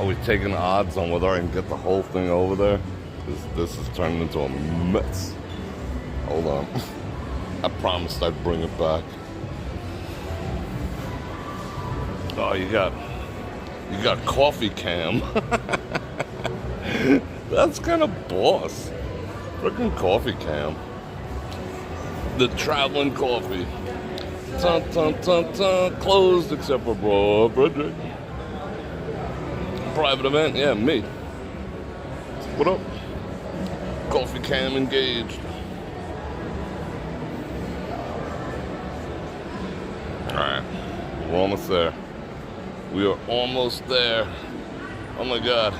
Are we taking odds on whether I can get the whole thing over there? This is turning into a mess. Hold on. I promised I'd bring it back. Oh, you got coffee cam. That's kind of boss. Freaking coffee cam. The traveling coffee. Dun, dun, dun, dun. Closed except for Bror Fredrik. Private event, yeah, me. What up? Coffee cam engaged. Alright, we're almost there. We are almost there. Oh my god.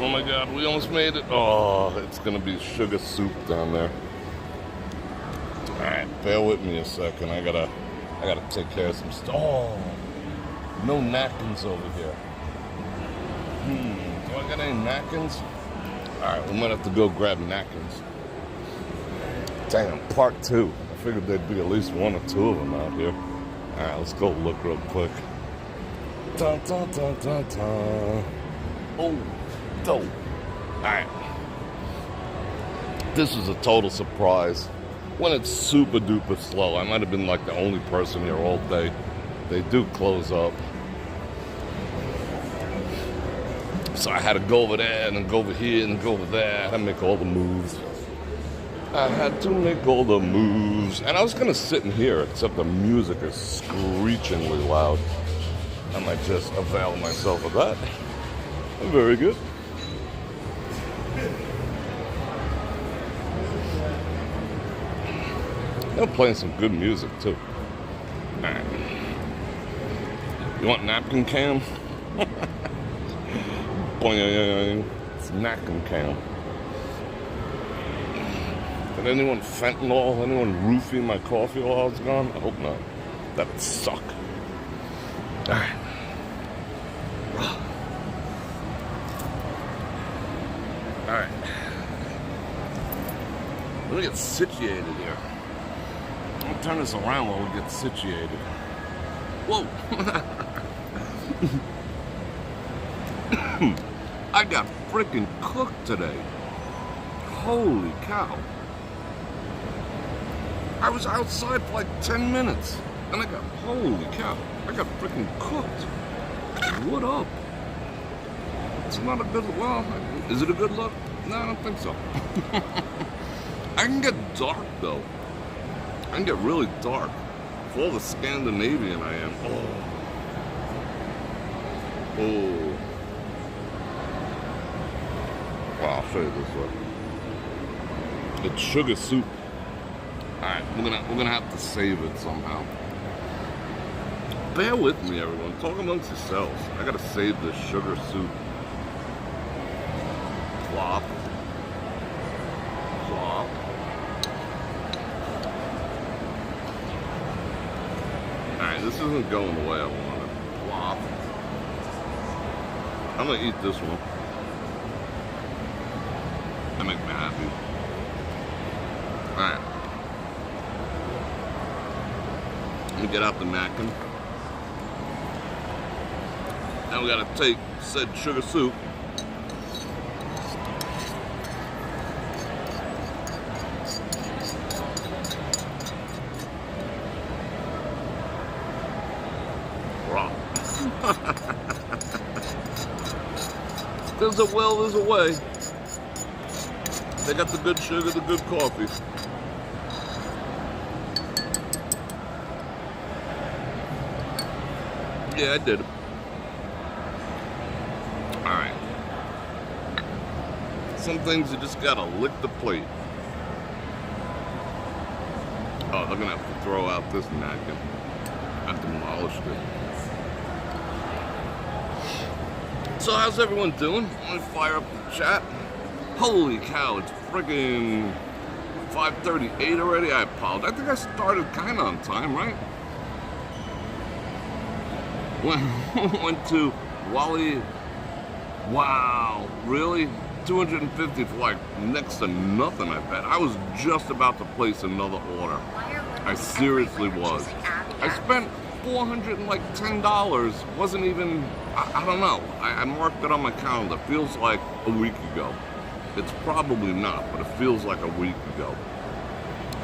Oh my god, we almost made it. Oh, it's gonna be sugar soup down there. Alright, bear with me a second. I gotta take care of some stuff. Oh, no napkins over here. Do I got any napkins? Alright, we might have to go grab napkins. Damn, part 2. I figured there'd be at least 1 or 2 of them out here. Alright, let's go look real quick. Dun, dun, dun, dun, dun. Oh, dope. Alright. This was a total surprise. When it's super duper slow, I might have been like the only person here all day. They do close up. So I had to go over there and then go over here and go over there. I had to make all the moves. And I was gonna sit in here, except the music is screechingly loud. I might just avail myself of that. Very good. They're playing some good music too. Alright. You want napkin cam? Boing. It's napkin cam. Did anyone fentanyl? Anyone roofie my coffee while I was gone? I hope not. That'd suck. Alright. Alright. Let me get situated here. I'll turn this around while we get situated. Whoa! I got freaking cooked today. Holy cow. I was outside for like 10 minutes. And I got, holy cow, I got freaking cooked. What up? It's not a good, well, is it a good look? No, I don't think so. I can get dark though. I can get really dark. For all the Scandinavian I am. Oh. Well, I'll show you this way. It's sugar soup. Alright, we're gonna have to save it somehow. Bear with me, everyone. Talk amongst yourselves. I gotta save this sugar soup. Plop. Plop. Alright, this isn't going the way I want it. Plop. I'm gonna eat this one. That makes me happy. Alright. Let me get out the napkin. Now we gotta take said sugar soup. Raw. There's a will, there's a way. They got the good sugar, the good coffee. Yeah, I did it. Alright. Some things you just gotta lick the plate. Oh, they're gonna have to throw out this napkin. I demolished it. So how's everyone doing? Let me fire up the chat. Holy cow, it's friggin' 5:38 already. I apologize. I think I started kind of on time, right? Went to Wally. Wow, really? 250 for like next to nothing, I bet. I was just about to place another order. I seriously was. I spent $410. Wasn't even, I don't know. I marked it on my calendar. Feels like a week ago. It's probably not, but it feels like a week ago.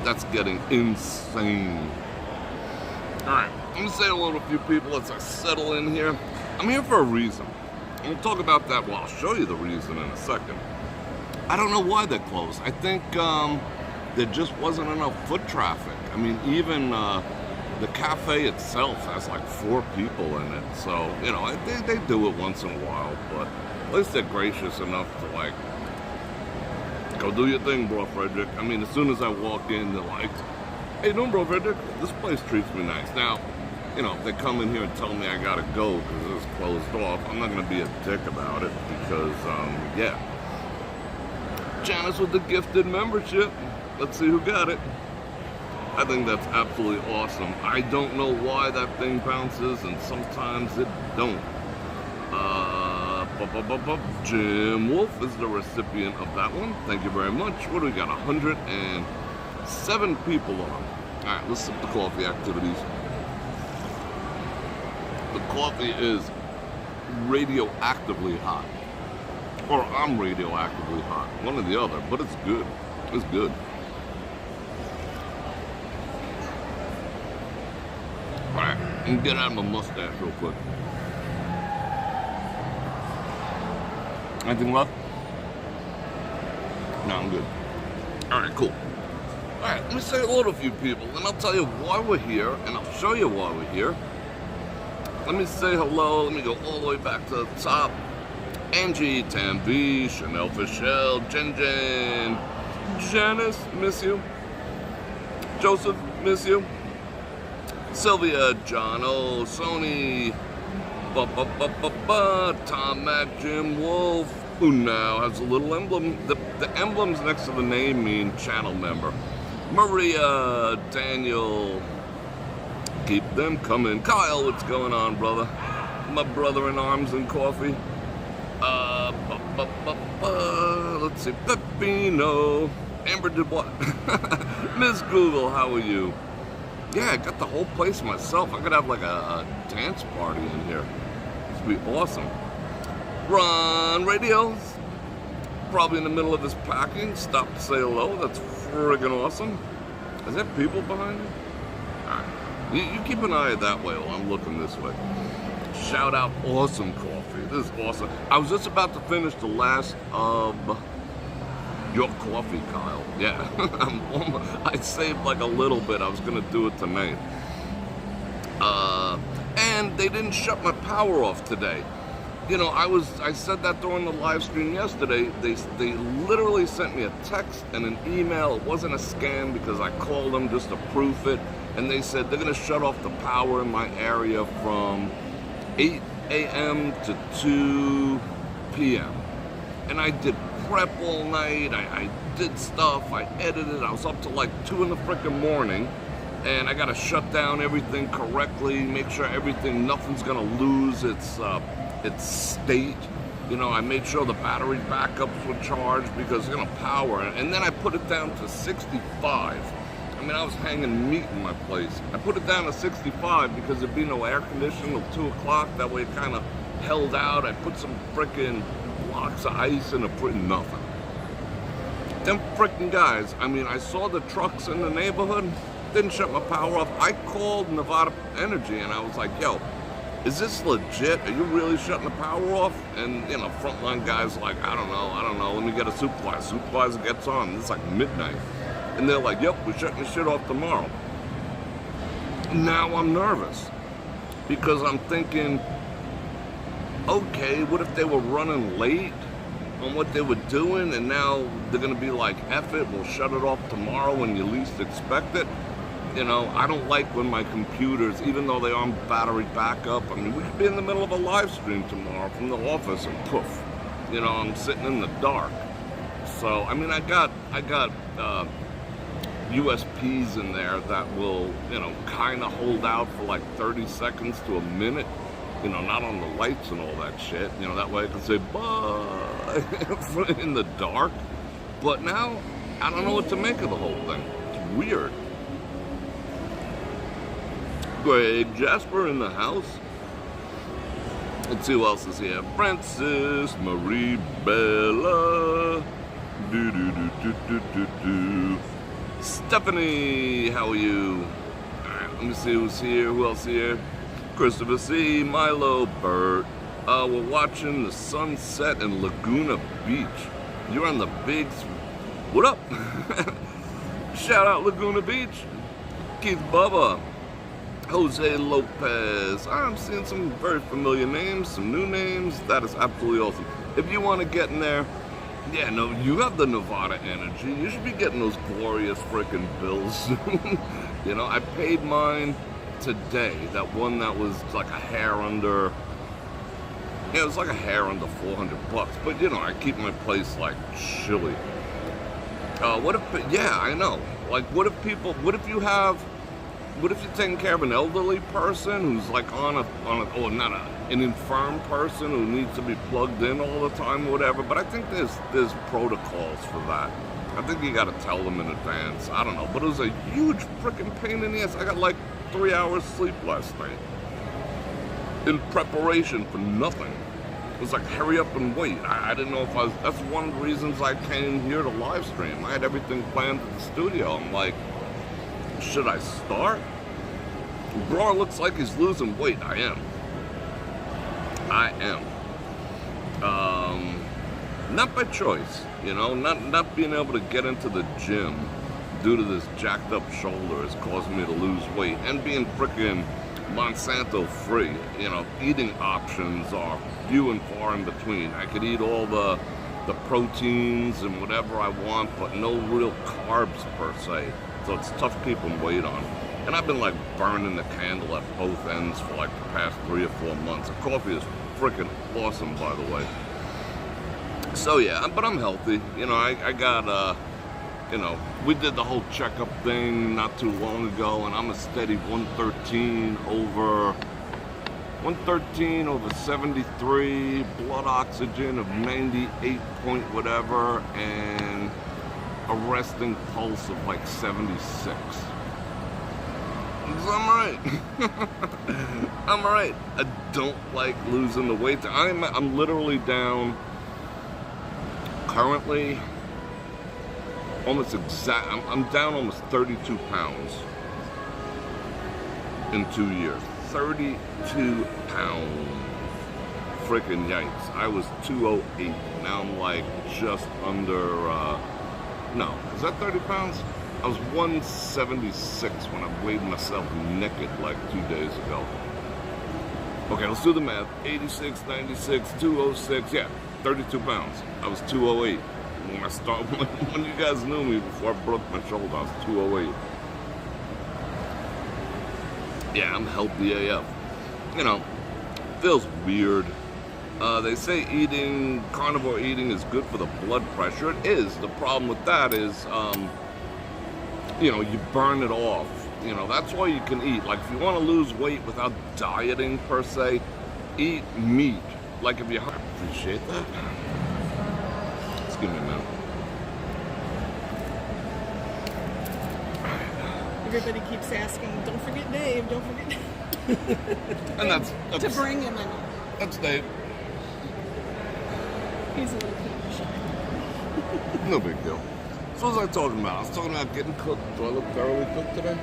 That's getting insane. Alright, I'm gonna say hello to a few people as I settle in here. I'm here for a reason. And we'll talk about that. Well, I'll show you the reason in a second. I don't know why they're closed. I think there just wasn't enough foot traffic. I mean, even the cafe itself has like 4 people in it. So, you know, they do it once in a while, but at least they're gracious enough to like, go do your thing, Bror Fredrik. I mean, as soon as I walk in, they're like, hey, you doing, Bror Fredrik? This place treats me nice. Now, you know, if they come in here and tell me I gotta go because it's closed off, I'm not gonna be a dick about it because, yeah. Janice with the gifted membership. Let's see who got it. I think that's absolutely awesome. I don't know why that thing bounces and sometimes it don't. Jim Wolf is the recipient of that one. Thank you very much. What do we got? 107 people on. All right, let's sip the coffee activities. The coffee is radioactively hot. Or I'm radioactively hot. One or the other, but it's good. It's good. All right, let me get out of my mustache real quick. Anything left? No, I'm good. All right, cool. All right, let me say hello to a few people, and I'll tell you why we're here, and I'll show you why we're here. Let me say hello. Let me go all the way back to the top. Angie, Tam V, Chanel Fischel, Jen, Janice, miss you. Joseph, miss you. Sylvia, John O, Sony, Tom Mac, Jim Wolf, who now has a little emblem. The emblems next to the name mean channel member. Maria, Daniel, keep them coming. Kyle, what's going on, brother? My brother in arms and coffee. Let's see, Peppino, Amber Dubois, Miss Google, how are you? Yeah, I got the whole place myself. I could have like a dance party in here. This would be awesome. Ron Radio's probably in the middle of his packing. Stop to say hello. That's friggin' awesome. Is there people behind you? All right. You keep an eye that way while I'm looking this way. Shout out awesome coffee. This is awesome. I was just about to finish the last of your coffee, Kyle. Yeah, I saved like a little bit. I was gonna do it tonight. And they didn't shut my power off today. You know, I said that during the live stream yesterday. They literally sent me a text and an email. It wasn't a scam because I called them just to proof it. And they said they're gonna shut off the power in my area from 8 a.m. to 2 p.m. And I did prep all night, I did stuff, I edited, I was up to like 2 in the frickin' morning, and I gotta shut down everything correctly, make sure nothing's gonna lose its state. You know, I made sure the battery backups were charged because it's gonna power, and then I put it down to 65. I mean, I was hanging meat in my place. I put it down to 65 because there'd be no air conditioning till 2 o'clock, that way it kind of held out. I put some frickin' blocks of ice in a nothing. Them frickin' guys, I mean, I saw the trucks in the neighborhood, didn't shut my power off. I called Nevada Energy and I was like, yo, is this legit? Are you really shutting the power off? And, you know, frontline guys like, I don't know, let me get a supervisor. Supervisor gets on, it's like midnight. And they're like, yep, we're shutting the shit off tomorrow. Now I'm nervous because I'm thinking, okay, what if they were running late on what they were doing and now they're gonna be like, F it, we'll shut it off tomorrow when you least expect it. You know, I don't like when my computers, even though they're on battery backup, I mean, we could be in the middle of a live stream tomorrow from the office and poof, you know, I'm sitting in the dark. So, I mean, I got USBs in there that will, you know, kind of hold out for like 30 seconds to a minute. You know, not on the lights and all that shit. You know, that way I can say bye in the dark. But now, I don't know what to make of the whole thing. It's weird. Greg Jasper in the house. Let's see who else is here. Francis, Marie Bella. Stephanie, how are you? Alright, let me see who's here. Who else here? Christopher C, Milo, Bert. We're watching the sunset in Laguna Beach. You're on the big... What up? Shout out Laguna Beach. Keith Bubba. Jose Lopez. I'm seeing some very familiar names, some new names. That is absolutely awesome. If you want to get in there, yeah, no, you have the Nevada energy. You should be getting those glorious freaking bills. You know, I paid mine today. That one that was like a hair under... Yeah, it was like a hair under $400. But, you know, I keep my place, like, chilly. What if... Yeah, I know. Like, what if you're taking care of an elderly person who's like an infirm person who needs to be plugged in all the time or whatever, but I think there's protocols for that. I think you gotta tell them in advance. I don't know, but it was a huge freaking pain in the ass. I got like 3 hours sleep last night in preparation for nothing. It was like, hurry up and wait. I didn't know if I was, that's one of the reasons I came here to live stream. I had everything planned at the studio. I'm like, should I start? Bror looks like he's losing weight. I am. Not by choice, you know, not being able to get into the gym due to this jacked up shoulder is causing me to lose weight, and being freaking Monsanto free, you know, eating options are few and far in between. I could eat all the proteins and whatever I want, but no real carbs per se. So it's tough keeping weight on. And I've been like burning the candle at both ends for like the past 3 or 4 months. The coffee is freaking awesome, by the way. So yeah, but I'm healthy. You know, I got, you know, we did the whole checkup thing not too long ago, and I'm a steady 113 over 73, blood oxygen of 98 point whatever, and a resting pulse of like 76. So I'm alright. I'm alright. I don't like losing the weight. I'm literally down currently almost I'm down almost 32 pounds in 2 years. 32 pounds. Freaking yikes. I was 208. Now I'm like just under no, is that 30 pounds? I was 176 when I weighed myself naked like 2 days ago. Okay, let's do the math. 86, 96, 206, yeah, 32 pounds. I was 208. When I started, when you guys knew me before I broke my shoulder, I was 208. Yeah, I'm healthy AF. You know, feels weird. They say carnivore eating is good for the blood pressure. It is. The problem with that is, you know, you burn it off. You know, that's why you can eat. Like, if you want to lose weight without dieting per se, eat meat. Like, if you appreciate that. Just give me a minute. Everybody keeps asking, don't forget Dave, don't forget Dave. And that's to bring him in. That's Dave. He's a little bit shy. No big deal. So what was I talking about? I was talking about getting cooked. Do I look thoroughly cooked today?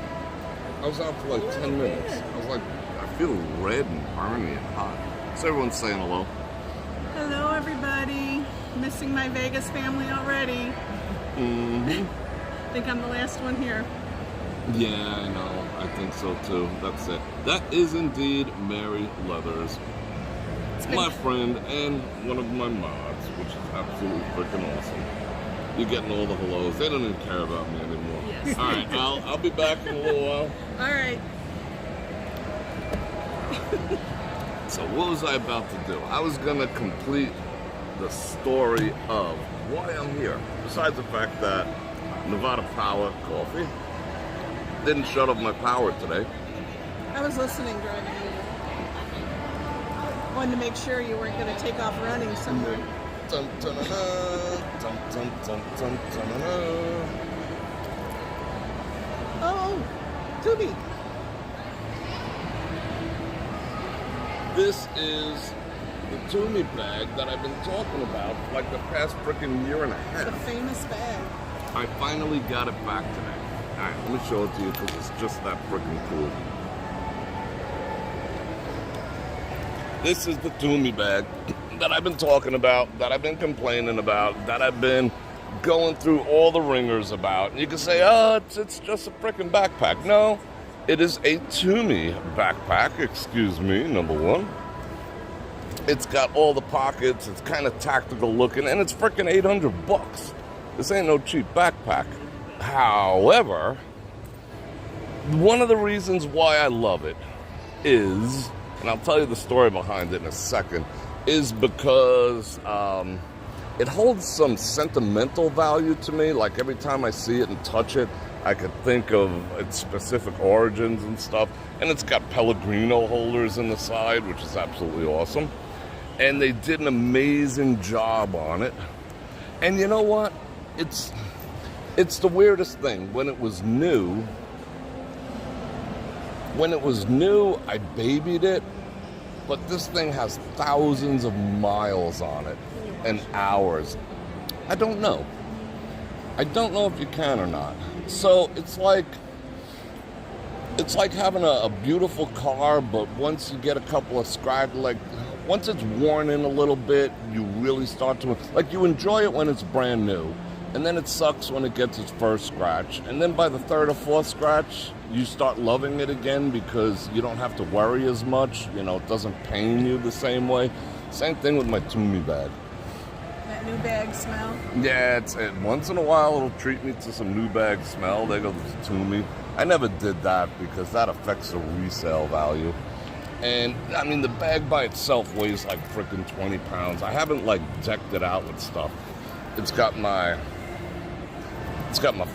I was out for like 10 minutes. I was like, I feel red and burny and hot. So everyone's saying hello. Hello, everybody. Missing my Vegas family already. Mm-hmm. I think I'm the last one here. Yeah, I know. I think so too. That's it. That is indeed Mary Leathers, my friend and one of my mods, which is absolutely freaking awesome. You're getting all the hellos. They don't even care about me anymore. Yes. All right, I'll be back in a little while. All right. So what was I about to do? I was gonna complete the story of why I'm here. Besides the fact that Nevada Power Coffee didn't shut off my power today. I was listening driving over. Wanted to make sure you weren't going to take off running somewhere. Dun, dun, dun, dun, dun, dun, dun, dun, dun. Oh, Tumi. This is the Tumi bag that I've been talking about for like the past freaking year and a half. The famous bag. I finally got it back today. Alright, let me show it to you because it's just that freaking cool. This is the Tumi bag that I've been talking about, that I've been complaining about, that I've been going through all the ringers about. And you can say, oh, it's just a freaking backpack. No, it is a Tumi backpack, excuse me, number one. It's got all the pockets, it's kind of tactical looking, and it's freaking $800. This ain't no cheap backpack. However, one of the reasons why I love it is, and I'll tell you the story behind it in a second, is because it holds some sentimental value to me. Like every time I see it and touch it, I could think of its specific origins and stuff. And it's got Pellegrino holders in the side, which is absolutely awesome. And they did an amazing job on it. And you know what? It's the weirdest thing. When it was new, I babied it. But this thing has thousands of miles on it and hours. I don't know. I don't know if you can or not. So it's like having a beautiful car, but once you get a couple of scratches, like once it's worn in a little bit, you really start to, like, you enjoy it when it's brand new. And then it sucks when it gets its first scratch. And then by the third or fourth scratch, you start loving it again because you don't have to worry as much. You know, it doesn't pain you the same way. Same thing with my Tumi bag. That new bag smell? Yeah, once in a while it'll treat me to some new bag smell. There goes the Tumi. I never did that because that affects the resale value. And, I mean, the bag by itself weighs like freaking 20 pounds. I haven't, like, decked it out with stuff. It's got my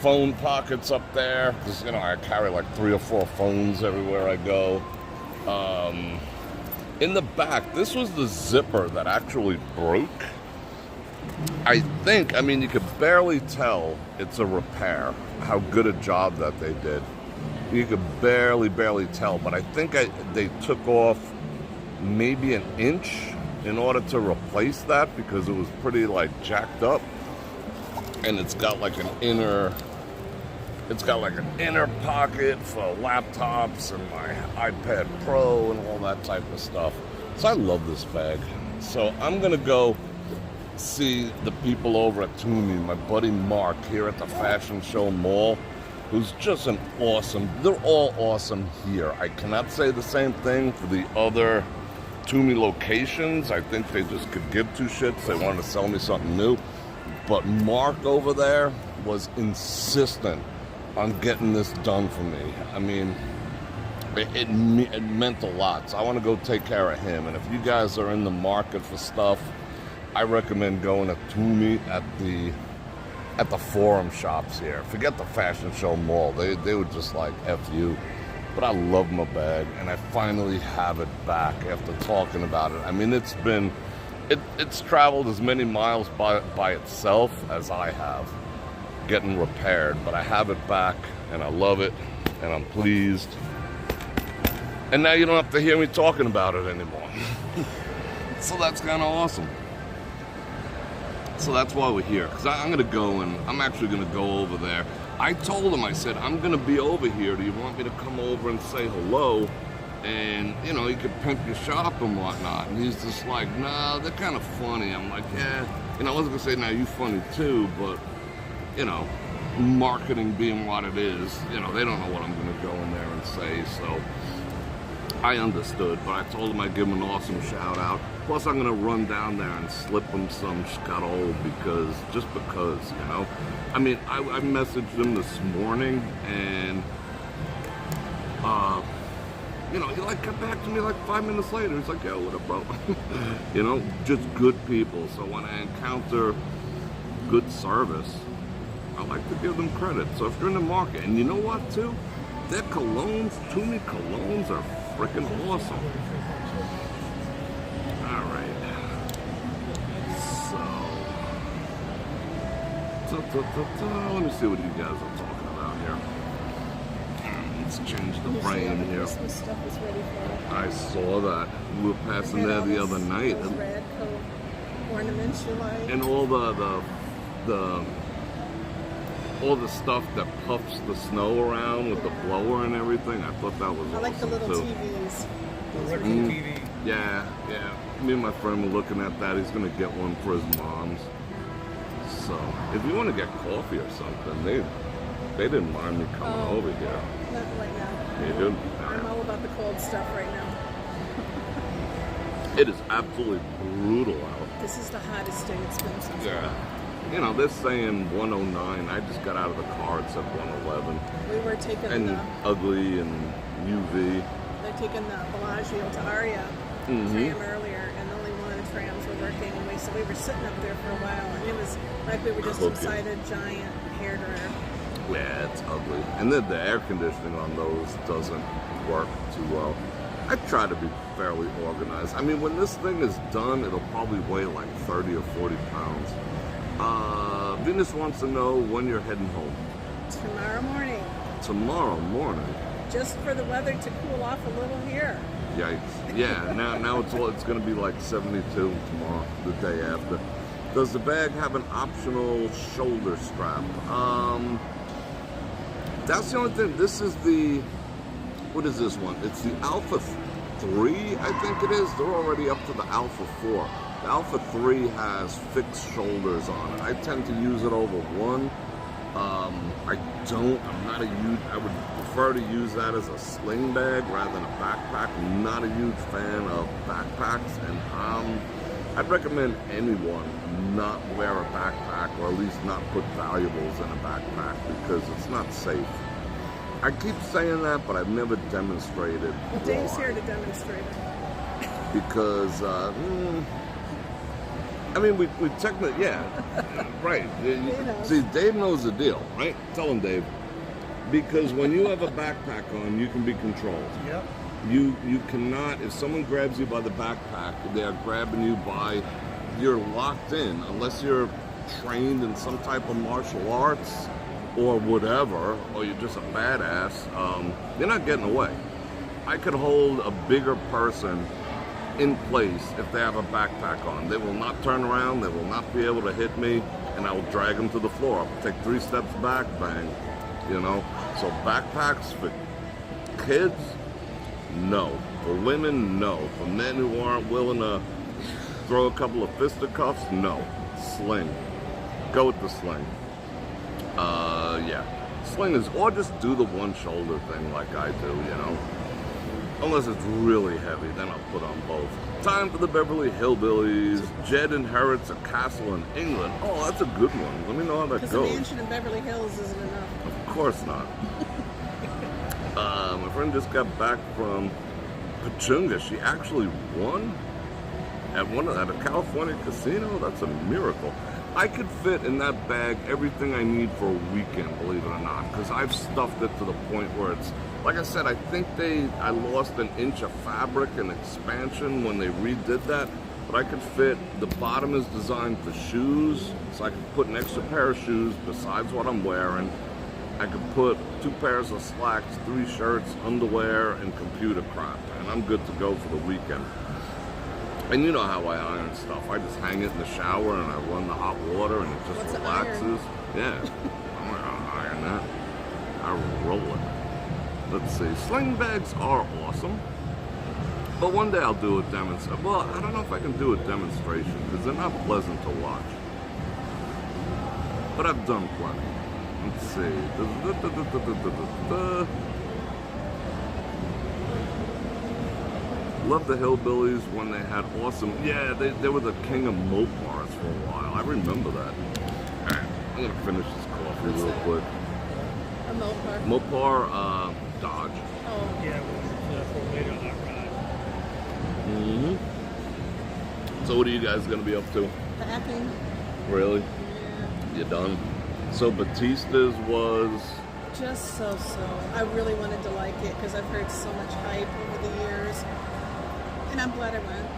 phone pockets up there. Because, you know, I carry like 3 or 4 phones everywhere I go. In the back, this was the zipper that actually broke. I think, I mean, you could barely tell it's a repair, how good a job that they did. You could barely tell, but I think they took off maybe an inch in order to replace that because it was pretty, like, jacked up. And it's got like an inner pocket for laptops and my iPad Pro and all that type of stuff. So I love this bag. So I'm gonna go see the people over at Tumi, my buddy Mark here at the Fashion Show Mall, who's just they're all awesome here. I cannot say the same thing for the other Tumi locations. I think they just could give two shits. They wanted to sell me something new. But Mark over there was insistent on getting this done for me. I mean, it meant a lot. So I want to go take care of him. And if you guys are in the market for stuff, I recommend going to Tumi at the Forum shops here. Forget the Fashion Show Mall. They were just like, F you. But I love my bag, and I finally have it back after talking about it. I mean, it's traveled as many miles by itself as I have getting repaired, but I have it back and I love it and I'm pleased. And now you don't have to hear me talking about it anymore. So that's kind of awesome. So that's why we're here, because I'm going to go and I'm actually going to go over there. I told him, I said, I'm going to be over here. Do you want me to come over and say hello? And, you know, you could pimp your shop and whatnot. And he's just like, nah, they're kind of funny. I'm like, yeah. You know, I wasn't going to say, nah, you funny too, but, you know, marketing being what it is, you know, they don't know what I'm going to go in there and say. So I understood, but I told him I'd give him an awesome shout out. Plus, I'm going to run down there and slip him some scuttle because, you know. I mean, I messaged him this morning and, you know, he like got back to me like 5 minutes later. He's like, yo, what up, bro? You know, just good people. So when I encounter good service, I like to give them credit. So if you're in the market, and you know what, too? Their colognes, Tumi colognes are freaking awesome. All right. So, let me see what you guys are talking about here. let's change the You see all frame the here. Christmas stuff is ready for I saw that. We were passing there the other night. Those red coat ornaments you like. And all the stuff that puffs the snow around with the blower and everything. I thought that was awesome. I like the little too. TVs. TV. Yeah. Me and my friend were looking at that. He's gonna get one for his mom's. So if you want to get coffee or something, they didn't mind me coming over here. Not right now. They did. I'm all about the cold stuff right now. It is absolutely brutal out. This is the hottest day it's been since. Yeah. You know, they're saying 109. I just got out of the car. It said 111. We were taking And ugly and UV. they're taking the Bellagio to Aria tram earlier, and only one of the trams were working. And so we were sitting up there for a while, and it was like we were just Cooking. inside a giant hairdryer. Yeah, it's ugly. And then the air conditioning on those doesn't work too well. I try to be fairly organized. I mean, when this thing is done, it'll probably weigh like 30 or 40 pounds. Venus wants to know when you're heading home. Tomorrow morning, Tomorrow morning. just for the weather to cool off a little here. Yikes. Yeah, now it's going to be like 72 tomorrow, the day after. Does the bag have an optional shoulder strap? That's the only thing. This is what is this one? It's the Alpha 3, I think it is. They're already up to the Alpha 4. The Alpha 3 has fixed shoulders on it. I tend to use it over one. I would prefer to use that as a sling bag rather than a backpack. I'm not a huge fan of backpacks, and I'd recommend anyone not wear a backpack, or at least not put valuables in a backpack, because it's not safe. I keep saying that, but I've never demonstrated Well, Dave's why. here to demonstrate it. Because, I mean, we technically, yeah, right. knows. See, Dave knows the deal, right? Tell him, Dave. Because when you have a backpack on, you can be controlled. Yep. You cannot, if someone grabs you by the backpack, they're grabbing you by, you're locked in, unless you're trained in some type of martial arts or whatever, or you're just a badass, you're not getting away. I could hold a bigger person in place if they have a backpack on. They will not turn around, they will not be able to hit me, and I will drag them to the floor. I'll take 3 steps back, bang, you know? So backpacks for kids, no. For women, no. For men who aren't willing to throw a couple of fisticuffs, no. Sling. Go with the sling. Yeah. Sling is, or just do the one shoulder thing like I do, you know? Unless it's really heavy, then I'll put on both. Time for the Beverly Hillbillies. Jed inherits a castle in England. Oh, that's a good one. Let me know how that Because goes. the mansion in Beverly Hills isn't enough. Of course not. My friend just got back from Pachunga. She actually won at a California casino. That's a miracle. I could fit in that bag everything I need for a weekend, believe it or not, because I've stuffed it to the point where it's, like I said, I think I lost an inch of fabric and expansion when they redid that, but I could fit, the bottom is designed for shoes, so I could put an extra pair of shoes besides what I'm wearing. I could put 2 pairs of slacks, 3 shirts, underwear, and computer crap, and I'm good to go for the weekend. And you know how I iron stuff. I just hang it in the shower and I run the hot water and it just What's an relaxes. iron? Yeah, I'm not gonna iron that. I roll it. Let's see. Sling bags are awesome, but one day I'll do a demonstration. Well, I don't know if I can do a demonstration because they're not pleasant to watch. But I've done plenty. Let's see. Love the Hillbillies when they had awesome. Yeah, they were the king of Mopars for a while. I remember that. All right, I'm gonna finish this coffee What's real that? quick. A Mopar. Mopar, Dodge. Oh, Yeah, it was for later hot rod. So what are you guys gonna be up to? packing. Really? Yeah. You done? So Batista's was. Just so-so. I really wanted to like it because I've heard so much hype over the years. And I'm glad I went.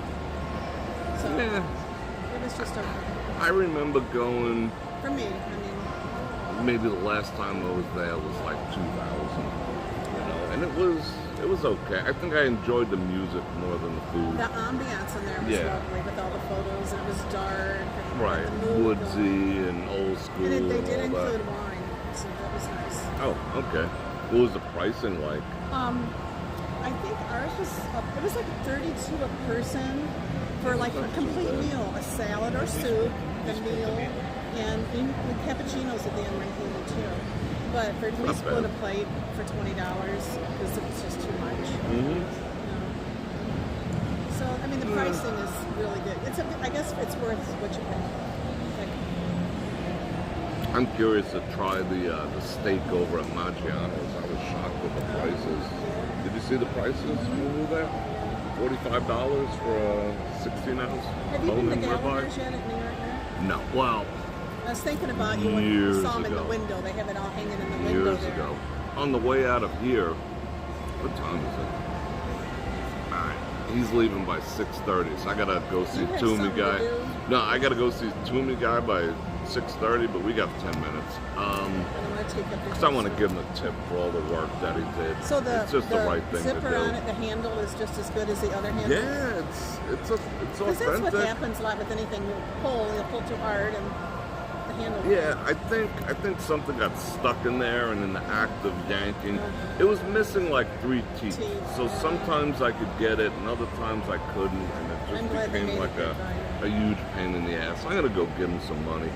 So Yeah. it was just okay. I remember going. For me, I mean, Maybe the last time I was there was like 2000. You know, and it was okay. I think I enjoyed the music more than the food. The ambiance in there was lovely with all the photos, and it was dark. And Right, the mood woodsy going. and old school. And they did and all include that. wine, so that was nice. Oh, okay. What was the pricing like? I think ours was it was like 32 a person for like a complete meal, a salad or soup, the meal, and with cappuccinos at the end were included too. But for we Not split bad. a plate for $20 because it was just too much. Mm-hmm. So I mean the pricing is really good. I guess it's worth what you pay. Like, I'm curious to try the steak over at Maggiano's. I was shocked with the prices. Did you see the prices when we were there? $45 for a 16 ounce have you been to bone-in Gallagher's ribeye? yet at New York now? No. Well, I was thinking about you when you Years saw them in the ago. window. They have it all hanging in the window years there. ago. On the way out of here, what time is it? Alright, he's leaving by 6:30, so I gotta go see You have Tumi something to guy. do? No, I gotta go see Tumi guy by 6:30, but we got 10 minutes. I don't want to take up Because I want to give him a tip for all the work that he did. So it's just the right thing to zipper do. on it, the handle is just as good as the other handle. Yeah, it's Because that's what authentic. happens a lot with anything you pull too hard, and the handle. Yeah, I think something got stuck in there, and in the act of yanking, it was missing like 3 teeth. So sometimes I could get it, and other times I couldn't, and it I'm glad just they became made like it a huge pain in the ass. I'm gonna go give him some money,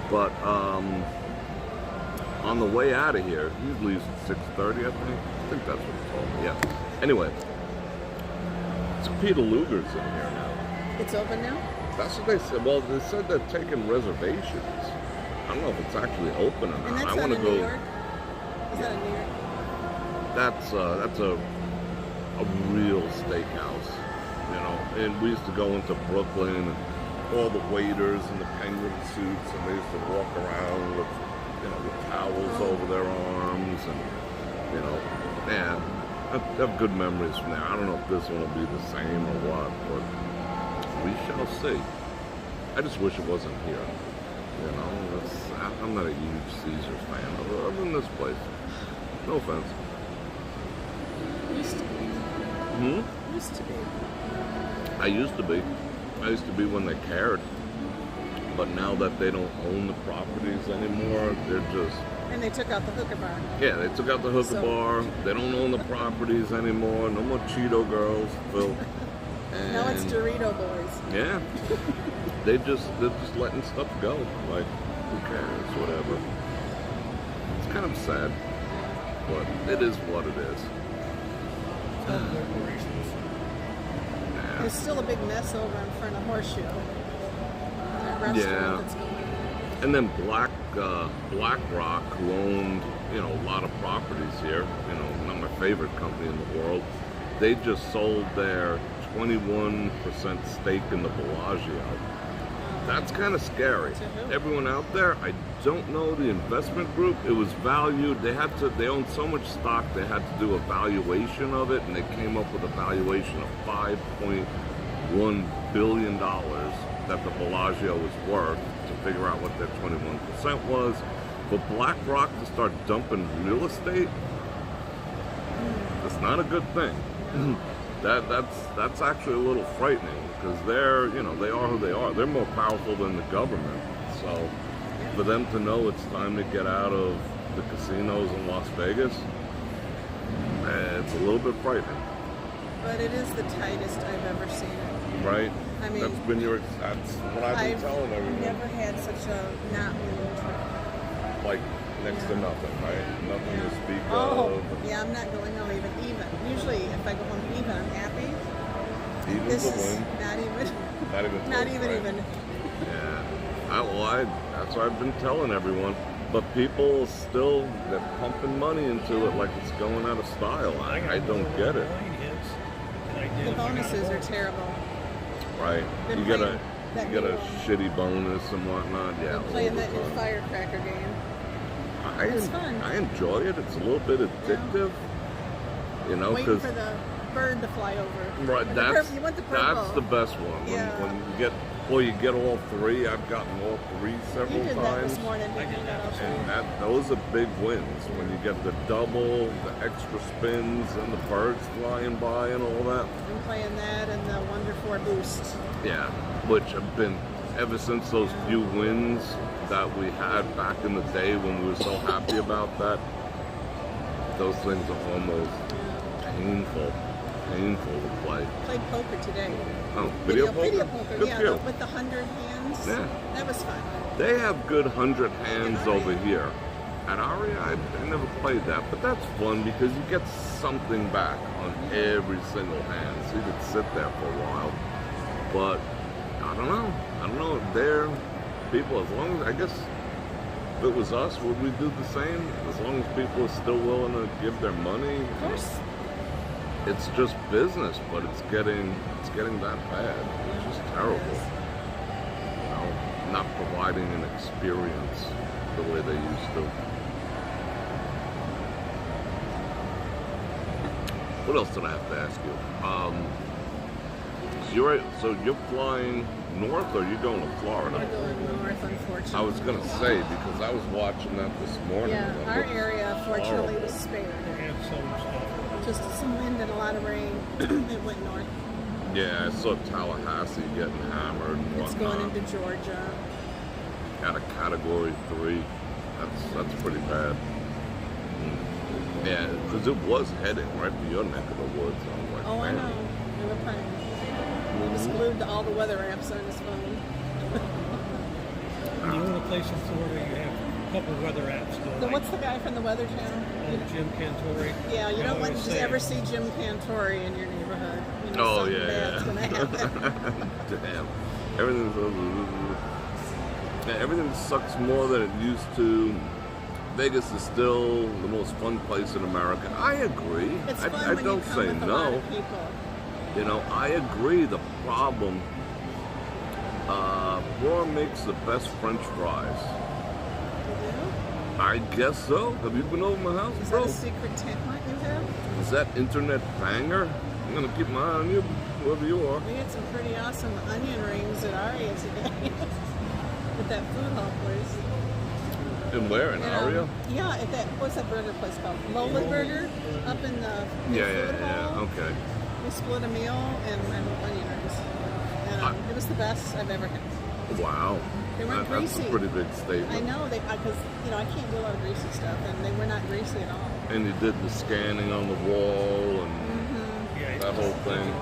but on the way out of here, he leaves at 6:30, I think. I think that's what he told me. Yeah. Anyway, so Peter Luger's in here now. It's open now. That's what they said. Well, they said they're taking reservations. I don't know if it's actually open or not. And that's I not want in to go. New York. Is that in New York? That's a real steakhouse, you know. And we used to go into Brooklyn, and all the waiters in the penguin suits, and they used to walk around with, with towels over their arms, and yeah, I have good memories from there. I don't know if this one will be the same or what, but we shall see. I just wish it wasn't here. I'm not a huge Caesars fan, other than this place. No offense. Used to be. Used to be. I used to be. I used to be when they cared. But now that they don't own the properties anymore, they're just... And they took out the hooker bar. Yeah, they took out the hooker So- bar. They don't own the properties anymore. No more Cheeto girls, Phil. And Now it's Dorito boys. yeah. They're just letting stuff go. Like, who cares? Whatever. It's kind of sad. But it is what it is. There's still a big mess over in front of Horseshoe. That restaurant Yeah. that's going. And then BlackRock, who owned, a lot of properties here, not my favorite company in the world, they just sold their 21% stake in the Bellagio. That's kind of scary. To who? Everyone out there, I don't know the investment group. It was valued. They owned so much stock, they had to do a valuation of it, and they came up with a valuation of $5.1 billion that the Bellagio was worth to figure out what their 21% was. But BlackRock to start dumping real estate, that's not a good thing. That's actually a little frightening, because they are who they are. They're more powerful than the government. So for them to know it's time to get out of the casinos in Las Vegas, it's a little bit frightening, But it is the tightest I've ever seen it. right? I mean, that's what I've been telling everyone. never had such a not winning trip. Like next to nothing, right? Nothing to speak Oh, of. yeah, I'm not going home even. Usually, if I go home even, I'm happy. Even This to is win. not even. Not even Not close, even right? even. Yeah. That's what I've been telling everyone. But people still, they're pumping money into it like it's going out of style. I don't get it. The bonuses are terrible. Right? Been You get playing a that you get a new- shitty bonus and whatnot. Yeah. I'm all playing the that new time. firecracker game. It's fun. I enjoy it. It's a little bit addictive. Waiting because for the bird to fly over. right, And that's you want the purple. that's the best one. Yeah. When you get all three. I've gotten all three You several did that times. this morning, didn't you? That I'll show you. And those are big wins when you get the double, the extra spins, and the birds flying by and all that. I'm playing that and the Wonder 4 Boost. Yeah, which have been ever since those few wins that we had back in the day when we were so happy about that. Those things are almost painful to play. Played poker today. Oh, video poker? Video poker, Good yeah, for you. with the 100 hands. Yeah. That was fun. They have good 100 hands Aria. over here. At Aria, I never played that, but that's fun because you get something back on every single hand, so you could sit there for a while. But I don't know. They're people, as long as, I guess, if it was us, would we do the same? As long as people are still willing to give their money. Of course. It's just business, but it's getting that bad. It's just terrible. You know, not providing an experience the way they used to. What else did I have to ask you? So you're flying north, or are you going to Florida? We're going north, unfortunately. I was gonna say, because I was watching that this morning. Yeah, and our it looks area fortunately horrible. was spared. They have some stuff. Just some wind and a lot of rain. It went north. Yeah, I saw Tallahassee getting hammered and It's whatnot. going into Georgia. At a category 3. That's pretty bad. Yeah, because it was heading right for your neck of the woods. I was like, Oh, I man. know. They were praying. He was glued to all the weather apps on his phone. When you own a place in Florida, you have a couple of weather apps. What's the guy from the Weather Channel? Jim Cantori. Yeah, you don't want always to say- ever see Jim Cantori in your neighborhood. You know, Oh, something yeah, bad's yeah. gonna happen. Damn. Everything sucks more than it used to. Vegas is still the most fun place in America. I agree. It's fun I when don't you come say with a no. lot of people. You know, I agree. The problem, Bror makes the best French fries. You do? I guess so. Have you been over my house, Is bro? that a secret talent you have? Is that internet banger? I'm gonna keep my eye on you, whoever you are. We had some pretty awesome onion rings at Aria today. At that food hall place. And where? In Aria? Yeah, at that, what's that burger place called? Lola's Burger? Up in the food hall. Okay. We split a meal and onion rings. And it was the best I've ever had. Wow. They weren't That's greasy. a pretty big statement. I know, because, I can't do a lot of greasy stuff, and they were not greasy at all. And you did the scanning on the wall and Yeah, that whole thing.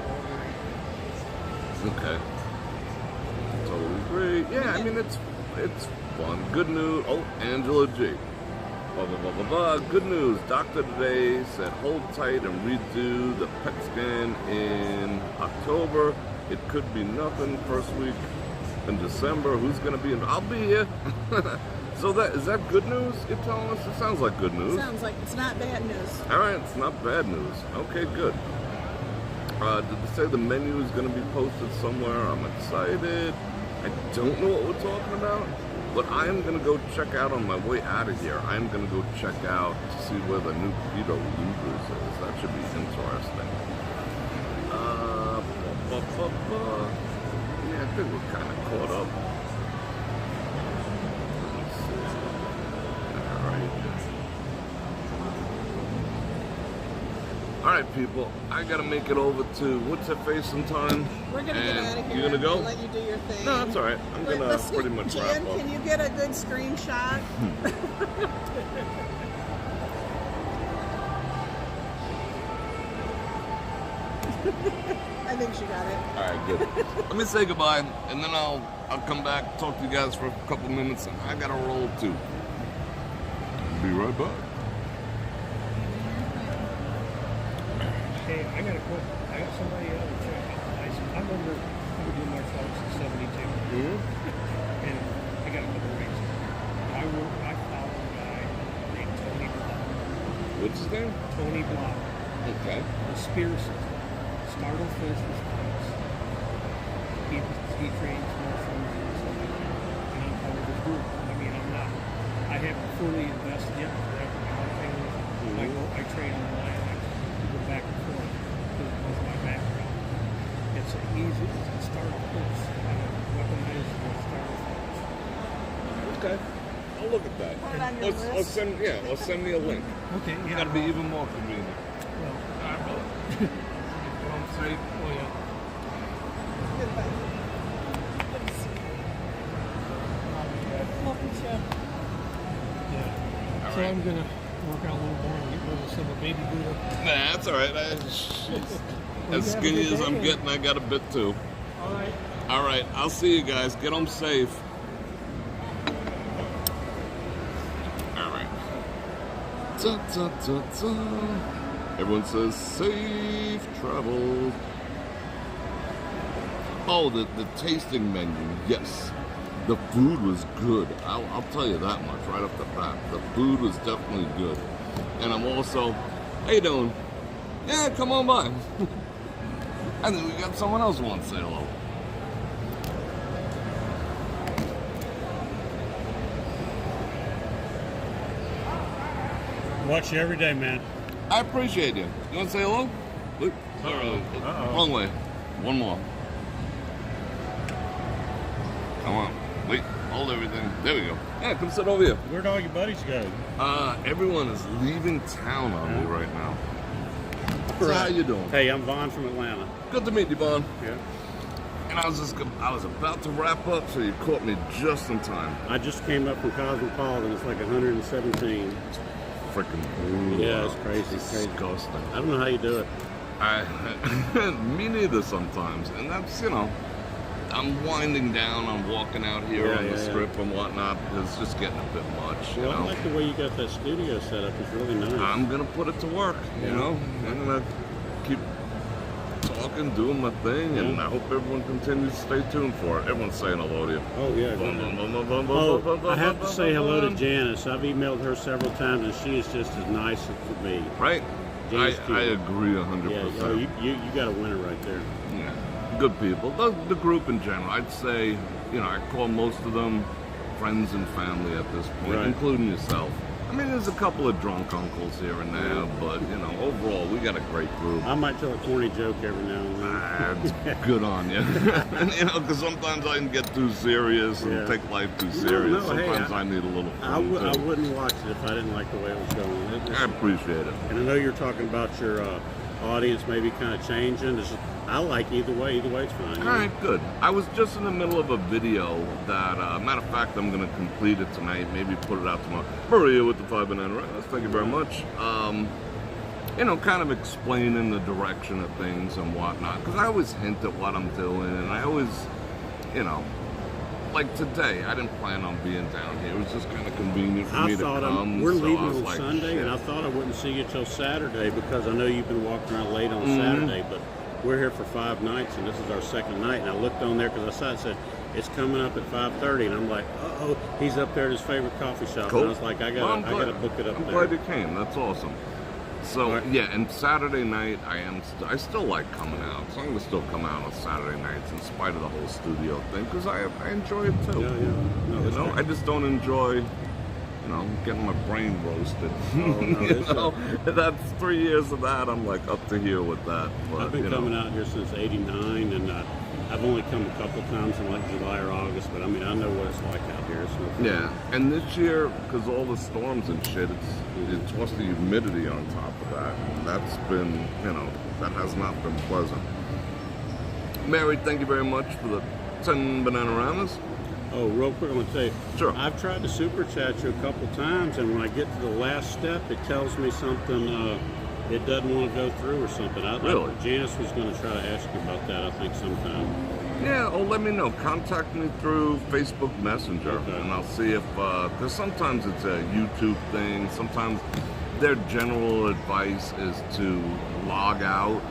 Okay. Totally agree. Yeah, I mean, it's fun. Good news. Oh, Angela G. Blah, blah, blah, blah, blah. Good news. Doctor today said hold tight and redo the PET scan in October. It could be nothing first week in December. Who's going to be in? I'll be here. So is that good news you're telling us? It sounds like good news. Sounds like it's not bad news. All right, it's not bad news. Okay, good. Did they say the menu is going to be posted somewhere? I'm excited. I don't know what we're talking about, but I am going to go check out on my way out of here. I am going to go check out to see where the new Peter Luger's is. That should be interesting. Yeah, I think we're kind of caught up. Let's see. All right, people. I gotta make it over to what's her face in time. We're going to get out of here. You gonna go? And let you do your thing. No, that's all right. I'm gonna Let's pretty see, much Jen, wrap up. can you get a good screenshot? I think she got it. All right, good. Let me say goodbye, and then I'll come back, talk to you guys for a couple minutes, and I gotta roll too. Be right back. Hey, I got a quote. I got somebody else. I remember we doing my flights in '72, and I got a couple rates. I followed a guy named Tony Block. What's his name? Tony Block. Okay. The spear system. Startle first response. He trains more from and stuff like that. And I'm part of his group. I mean, I haven't fully invested yet. I train online. I go back and forth because my background. It's easy. It's a startle first. Weaponized startle first. Okay. I'll look at that. Put it on your Let's list. send me a link. Okay, It's yeah. got to be even more convenient. Well, All right, brother. What I'm saying? oh yeah. Goodbye. Good to see you. Welcome to. Yeah. So I'm gonna work out a little more and get rid of some of baby Buddha. Nah, that's all right. As skinny as I'm getting, I got a bit too. All right. All right, I'll see you guys. Get home safe. All right. Ta, ta, ta, ta. Everyone says safe travel. Oh, the tasting menu, yes. The food was good. I'll tell you that much right off the bat. The food was definitely good. And I'm also, how you doing? Yeah, come on by. And then we got someone else who wants to say hello. Watch you every day, man. I appreciate you. You want to say hello? Look, wrong way. One more. Come on. Wait, hold everything. There we go. Yeah, come sit over here. Where'd all your buddies go? Everyone is leaving town on me right now. So how you doing? Hey, I'm Vaughn from Atlanta. Good to meet you, Vaughn. Yeah. And I was about to wrap up, so you caught me just in time. I just came up from Cosmopolitan. It's like 117. Freaking brutal. Yeah, it's crazy. It's crazy. Disgusting. I don't know how you do it. Me neither sometimes. And that's, I'm winding down. I'm walking out here on the strip and whatnot because it's just getting a bit much. Well, I like the way you got that studio set up. It's really nice. I'm going to put it to work, you know. I'm going to keep talking, doing my thing, and I hope everyone continues to stay tuned for it. Everyone's saying hello to you. Oh, yeah. I have to say hello to Janice. I've emailed her several times, and she is just as nice as could be. Right? I agree 100%. Yeah, you got a winner right there. Yeah. Good people. The group in general, I'd say, I call most of them friends and family at this point, including yourself. I mean, there's a couple of drunk uncles here and there, but, overall, we got a great group. I might tell a corny joke every now and then. That's good on you. Because sometimes I can get too serious and take life too serious. Sometimes I need a little fun, I wouldn't watch it if I didn't like the way it was going. I appreciate it. And I know you're talking about your audience maybe kind of changing. I like either way. Either way, it's fine. All right, good. I was just in the middle of a video that, matter of fact, I'm going to complete it tonight, maybe put it out tomorrow. Maria with the 5 banana rice, thank you very much. Kind of explaining the direction of things and whatnot, because I always hint at what I'm doing, and I always, like today, I didn't plan on being down here. It was just kind of convenient for me to come. We're leaving on Sunday, and I thought I wouldn't see you till Saturday because I know you've been walking around late on Saturday, but we're here for 5 nights, and this is our second night. And I looked on there because I saw it said it's coming up at 5:30, and I'm like, uh-oh, he's up there at his favorite coffee shop. Cool. And I was like, I gotta book it up I'm there. glad you came. That's awesome. So and Saturday night I still like coming out. So I'm gonna still come out on Saturday nights in spite of the whole studio thing because I enjoy it too. Yeah. No, I just don't enjoy. Getting my brain roasted. That's 3 years of that. I'm like up to here with that. But, I've been coming out here since '89, and I've only come a couple times in like July or August. But I mean, I know what it's like out here. It's no fun. And this year, because all the storms and shit, it's plus the humidity on top of that. That's been, that has not been pleasant. Mary, thank you very much for the 10 Bananaраmas. Oh, real quick, I want to tell you. Sure. I've tried to super chat you a couple times, and when I get to the last step, it tells me something. It doesn't want to go through or something. Really? Janice was going to try to ask you about that, I think, sometime. Yeah, let me know. Contact me through Facebook Messenger, and I'll see if, because sometimes it's a YouTube thing. Sometimes their general advice is to log out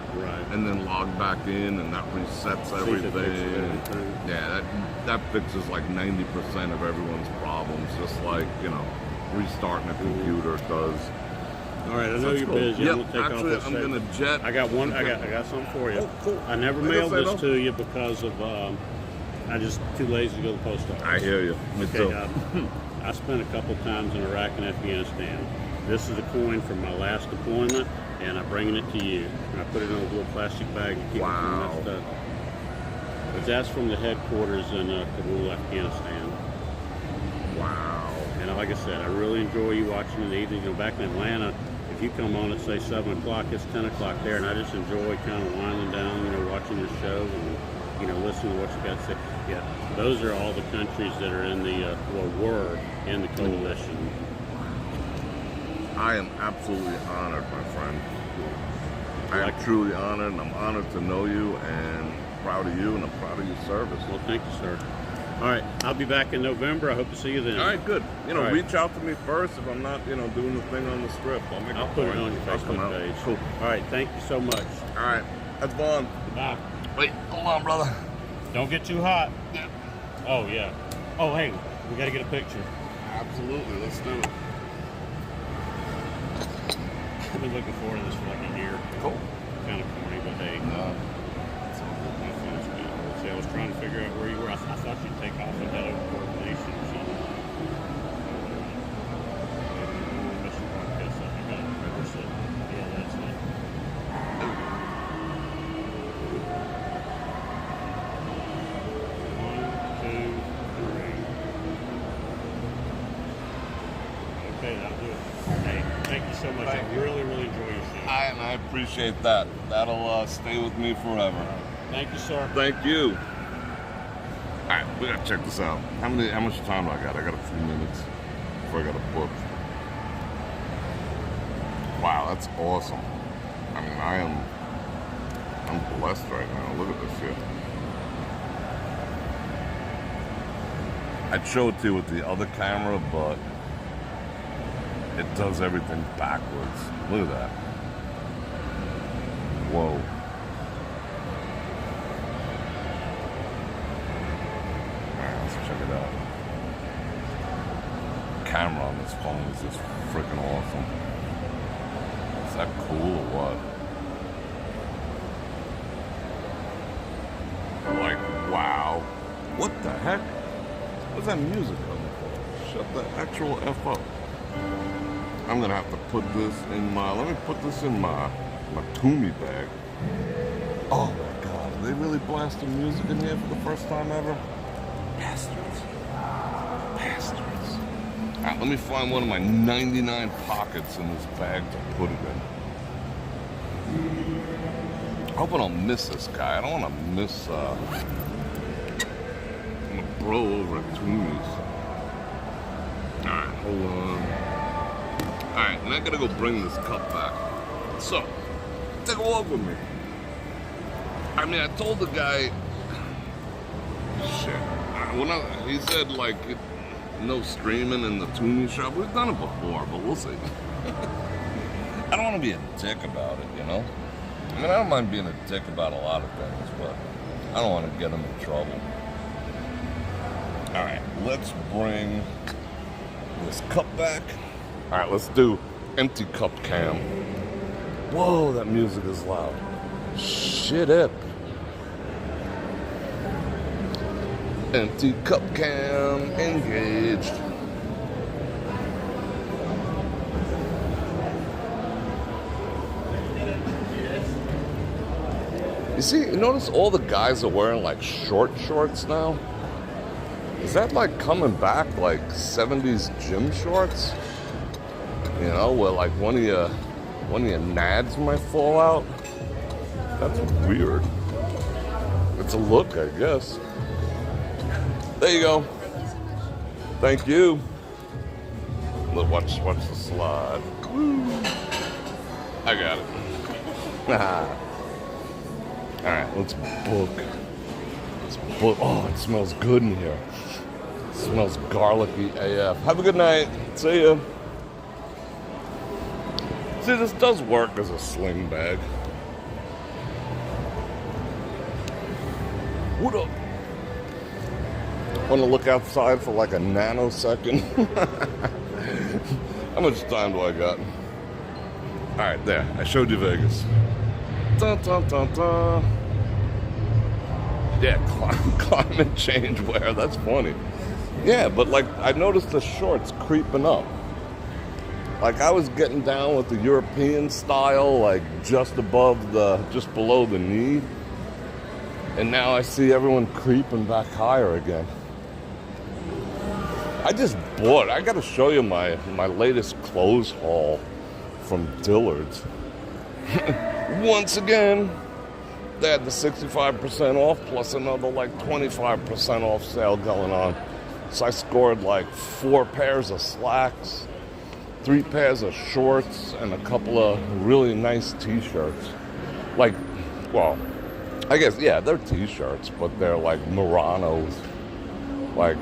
and then log back in, and that resets everything. Yeah, that fixes like 90% of everyone's problems, just like, restarting a computer does. All right, I know you're busy. Yep, I'm gonna take actually, off I'm gonna jet. I got something for you. Oh, cool. I never mailed this to you because of I just too lazy to go to the post office. I hear you. Me too. I spent a couple times in Iraq and Afghanistan. This is a coin from my last deployment, and I'm bringing it to you. And I put it in a little plastic bag to keep it from messed up. But that's from the headquarters in Kabul, Afghanistan. Wow. And like I said, I really enjoy you watching in the evening. You know, back in Atlanta, if you come on at say 7 o'clock, it's 10 o'clock there, and I just enjoy kind of winding down, you know, watching your show and, you know, listening to what you got to say. Yeah, those are all the countries that are in the, were in the coalition. I am absolutely honored, my friend. I am truly honored, and I'm honored to know you, and proud of you, and I'm proud of your service. Well, thank you, sir. All right, I'll be back in November. I hope to see you then. All right, good. You know, right. Reach out to me first if I'm not, you know, doing the thing on the strip. I'll put it on your Facebook page. Cool. All right, thank you so much. All right, that's Vaughn. Bye. Wait, hold on, brother. Don't get too hot. Yeah. Oh, yeah. Oh, hey, we got to get a picture. Absolutely, let's do it. I've been looking forward to this for like a year. Cool. Kind of corny, but hey. No. My phone's good. See, I was trying to figure out where you were. I thought you'd take off and head over to coordination or something. Mr. Podcast, I got it reversed. Yeah, that's it. One, two, three. Okay, that'll do it. Hey, thank you so much. I really, really enjoy your show. I appreciate that. That'll stay with me forever. Thank you, sir. Thank you. All right, we gotta check this out. How much time do I got? I got a few minutes before I got to book. Wow, that's awesome. I mean, I'm blessed right now. Look at this shit. I'd show it to you with the other camera, but it does everything backwards. Look at that. Whoa. Alright, let's check it out. Camera on this phone is just freaking awesome. Is that cool or what? Like, wow. What the heck? What's that music coming for? Shut the actual F up. I'm gonna have to put this in let me put this in my Tumi bag. Oh my God, are they really blasting music in here for the first time ever? Bastards. Bastards. All right, let me find one of my 99 pockets in this bag to put it in. I hope I don't miss this guy. I don't want to miss my bro over at Tumi's. All right, hold on. All right, and I gotta go bring this cup back. So, take a walk with me. I mean, I told the guy, shit. He said like no streaming in the Tumi shop. We've done it before, but we'll see. I don't want to be a dick about it, you know. I mean, I don't mind being a dick about a lot of things, but I don't want to get him in trouble. All right, let's bring this cup back. All right, let's do empty cup cam. Whoa, that music is loud. Shit up. Empty cup cam engaged. You see, you notice all the guys are wearing like short shorts now? Is that like coming back like 70s gym shorts? You know, where like one of your nads might fall out? That's weird. It's a look, I guess. There you go. Thank you. Look, watch the slide. Woo. I got it. All right, let's book. Oh, it smells good in here. It smells garlicky AF. Have a good night. See ya. See, this does work as a sling bag. What up? Want to look outside for like a nanosecond? How much time do I got? All right, there. I showed you Vegas. Dun, dun, dun, dun. Yeah, climate change wear. That's funny. Yeah, but like I noticed the shorts creeping up. Like I was getting down with the European style, like just below the knee. And now I see everyone creeping back higher again. I just bought. I got to show you my latest clothes haul from Dillard's. Once again, they had the 65% off plus another like 25% off sale going on. So I scored like 4 pairs of slacks, 3 pairs of shorts, and a couple of really nice t-shirts. Like, well, I guess, yeah, they're t-shirts, but they're like Muranos. Like,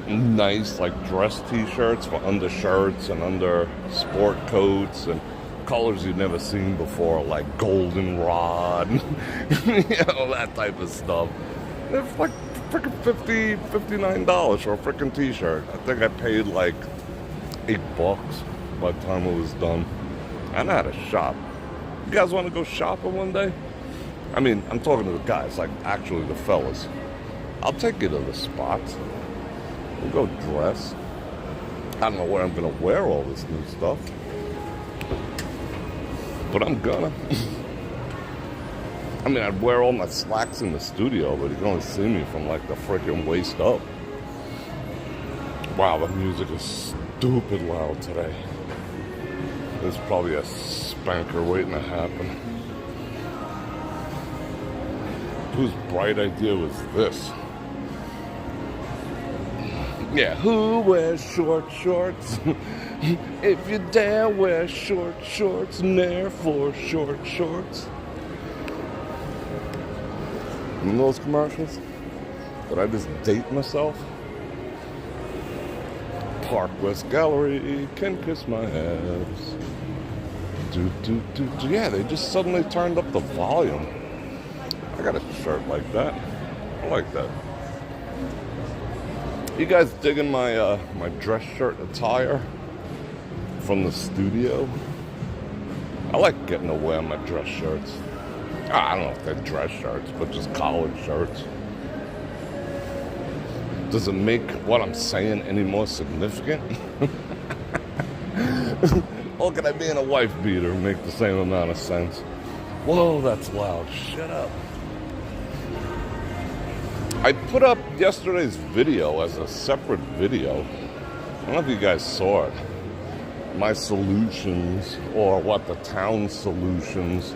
nice, like, dress t-shirts for undershirts and under sport coats and colors you've never seen before, like goldenrod, that type of stuff. They're like freaking $59 for a freaking t-shirt. I think I paid like $8 by the time it was done. I know how to shop. You guys want to go shopping one day? I mean, I'm talking to the guys, like actually the fellas. I'll take you to the spots. We'll go dress. I don't know where I'm gonna wear all this new stuff, but I'm gonna. I mean, I'd wear all my slacks in the studio, but you can only see me from like the freaking waist up. Wow, the music is stupid loud today. There's probably a spanker waiting to happen. Whose bright idea was this? Yeah, who wears short shorts? If you dare wear short shorts, ne'er for short shorts. You know those commercials? Did I just date myself? Park West Gallery can kiss my ass. Yeah, they just suddenly turned up the volume. I got a shirt like that. I like that. You guys digging my my dress shirt attire from the studio? I like getting to wear my dress shirts. I don't know if they're dress shirts, but just collared shirts. Does it make what I'm saying any more significant? Or can I be in a wife beater and make the same amount of sense? Whoa, that's loud. Shut up. I put up yesterday's video as a separate video. I don't know if you guys saw it. My solutions, or what the town's solutions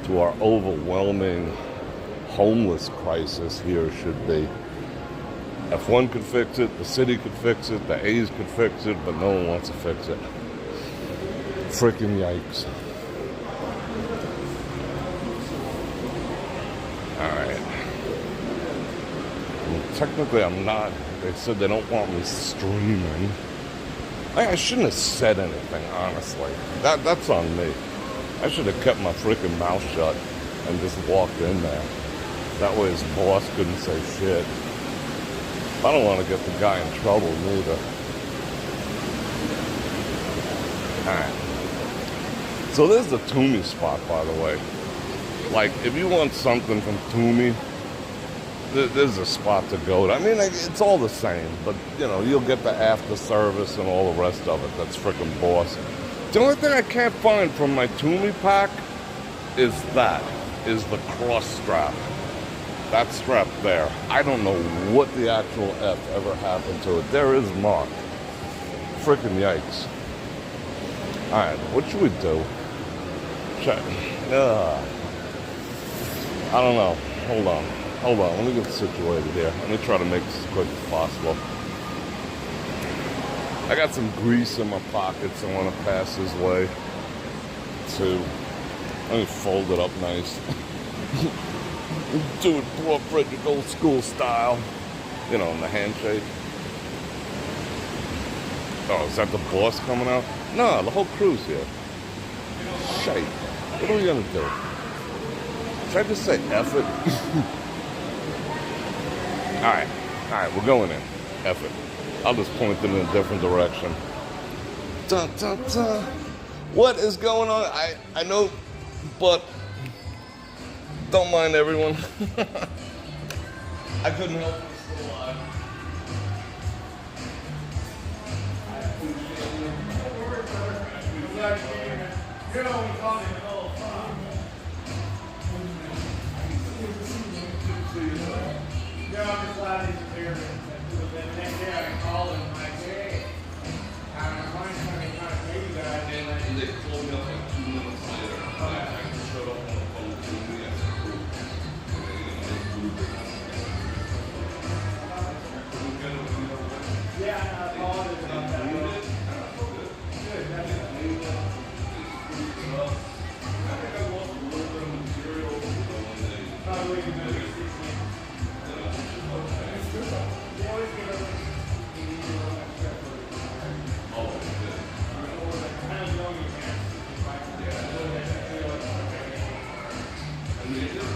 to our overwhelming homeless crisis here should be. If one could fix it, the city could fix it, the A's could fix it, but no one wants to fix it. Freaking yikes. Alright. Technically, I'm not. They said they don't want me streaming. I shouldn't have said anything, honestly. That's on me. I should have kept my freaking mouth shut and just walked in there. That way his boss couldn't say shit. I don't want to get the guy in trouble neither. Alright. So there's the Tumi spot, by the way. Like, if you want something from Tumi, there's a spot to go to. I mean, it's all the same, but, you know, you'll get the after service and all the rest of it. That's freaking boss. The only thing I can't find from my Tumi pack is the cross strap. That strap there. I don't know what the actual F ever happened to it. There is mark. Freaking yikes. Alright, what should we do? I don't know. Hold on. Let me get situated here. Let me try to make this as quick as possible. I got some grease in my pockets I want to pass his way, too. Let me fold it up nice. Do it Bror Fredrik old school style. You know, in the handshake. Oh, is that the boss coming out? No, the whole crew's here. Shite. What are we gonna do? Should I just say F it? Alright, we're going in. F it. I'll just point it in a different direction. Dun, dun, dun. What is going on? I know, but don't mind everyone. I couldn't help it. It's still alive. I appreciate you. Don't worry, brother. I'm glad you came here. You're the only calling the whole time. Yeah, I'm just glad he's here. The next day I can call him and I say, hey. And they called me up like 2 minutes later. I actually showed up on the phone with Tumi. I said, cool. And they moved it. Yeah, I apologize about that. Good. That's it. I think I lost a little bit of material when they... Probably good. They always give us kind of knowing you can. And they just...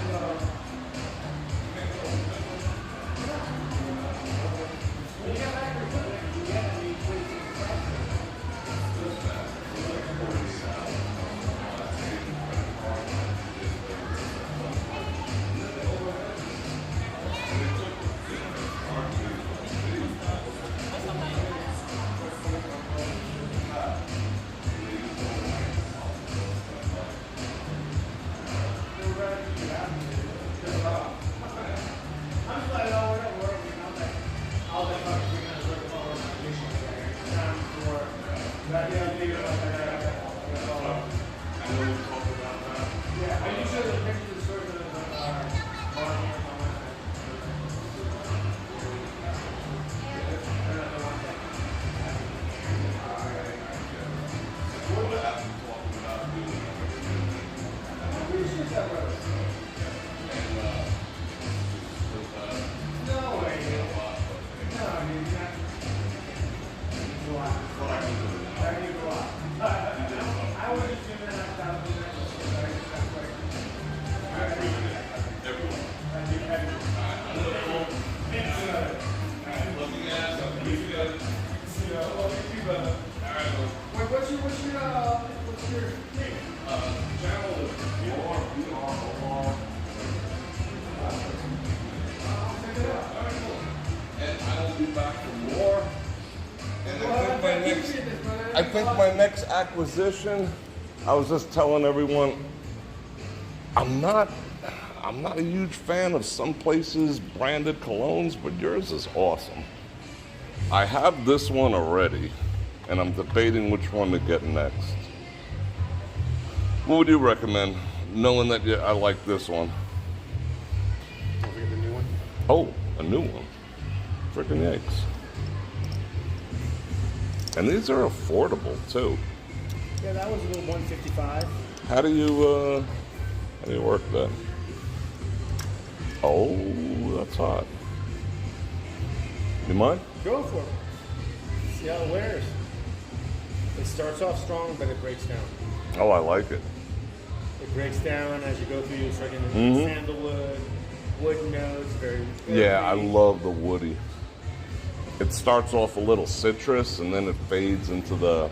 What's your name? Channel is BROR. And I'll be back for more. And I think my next acquisition, I was just telling everyone, I'm not a huge fan of some places branded colognes, but yours is awesome. I have this one already, and I'm debating which one to get next. What would you recommend, knowing that I like this one? Don't forget the new one. Oh, a new one. Freaking yikes. And these are affordable too. Yeah, that was a little 155. How do you work that? Oh, that's hot. You mind? Go for it. See how it wears. It starts off strong, but it breaks down. Oh, I like it. It breaks down as you go through your second sandalwood, wood notes, very Yeah, I love the woody. It starts off a little citrus, and then it fades into the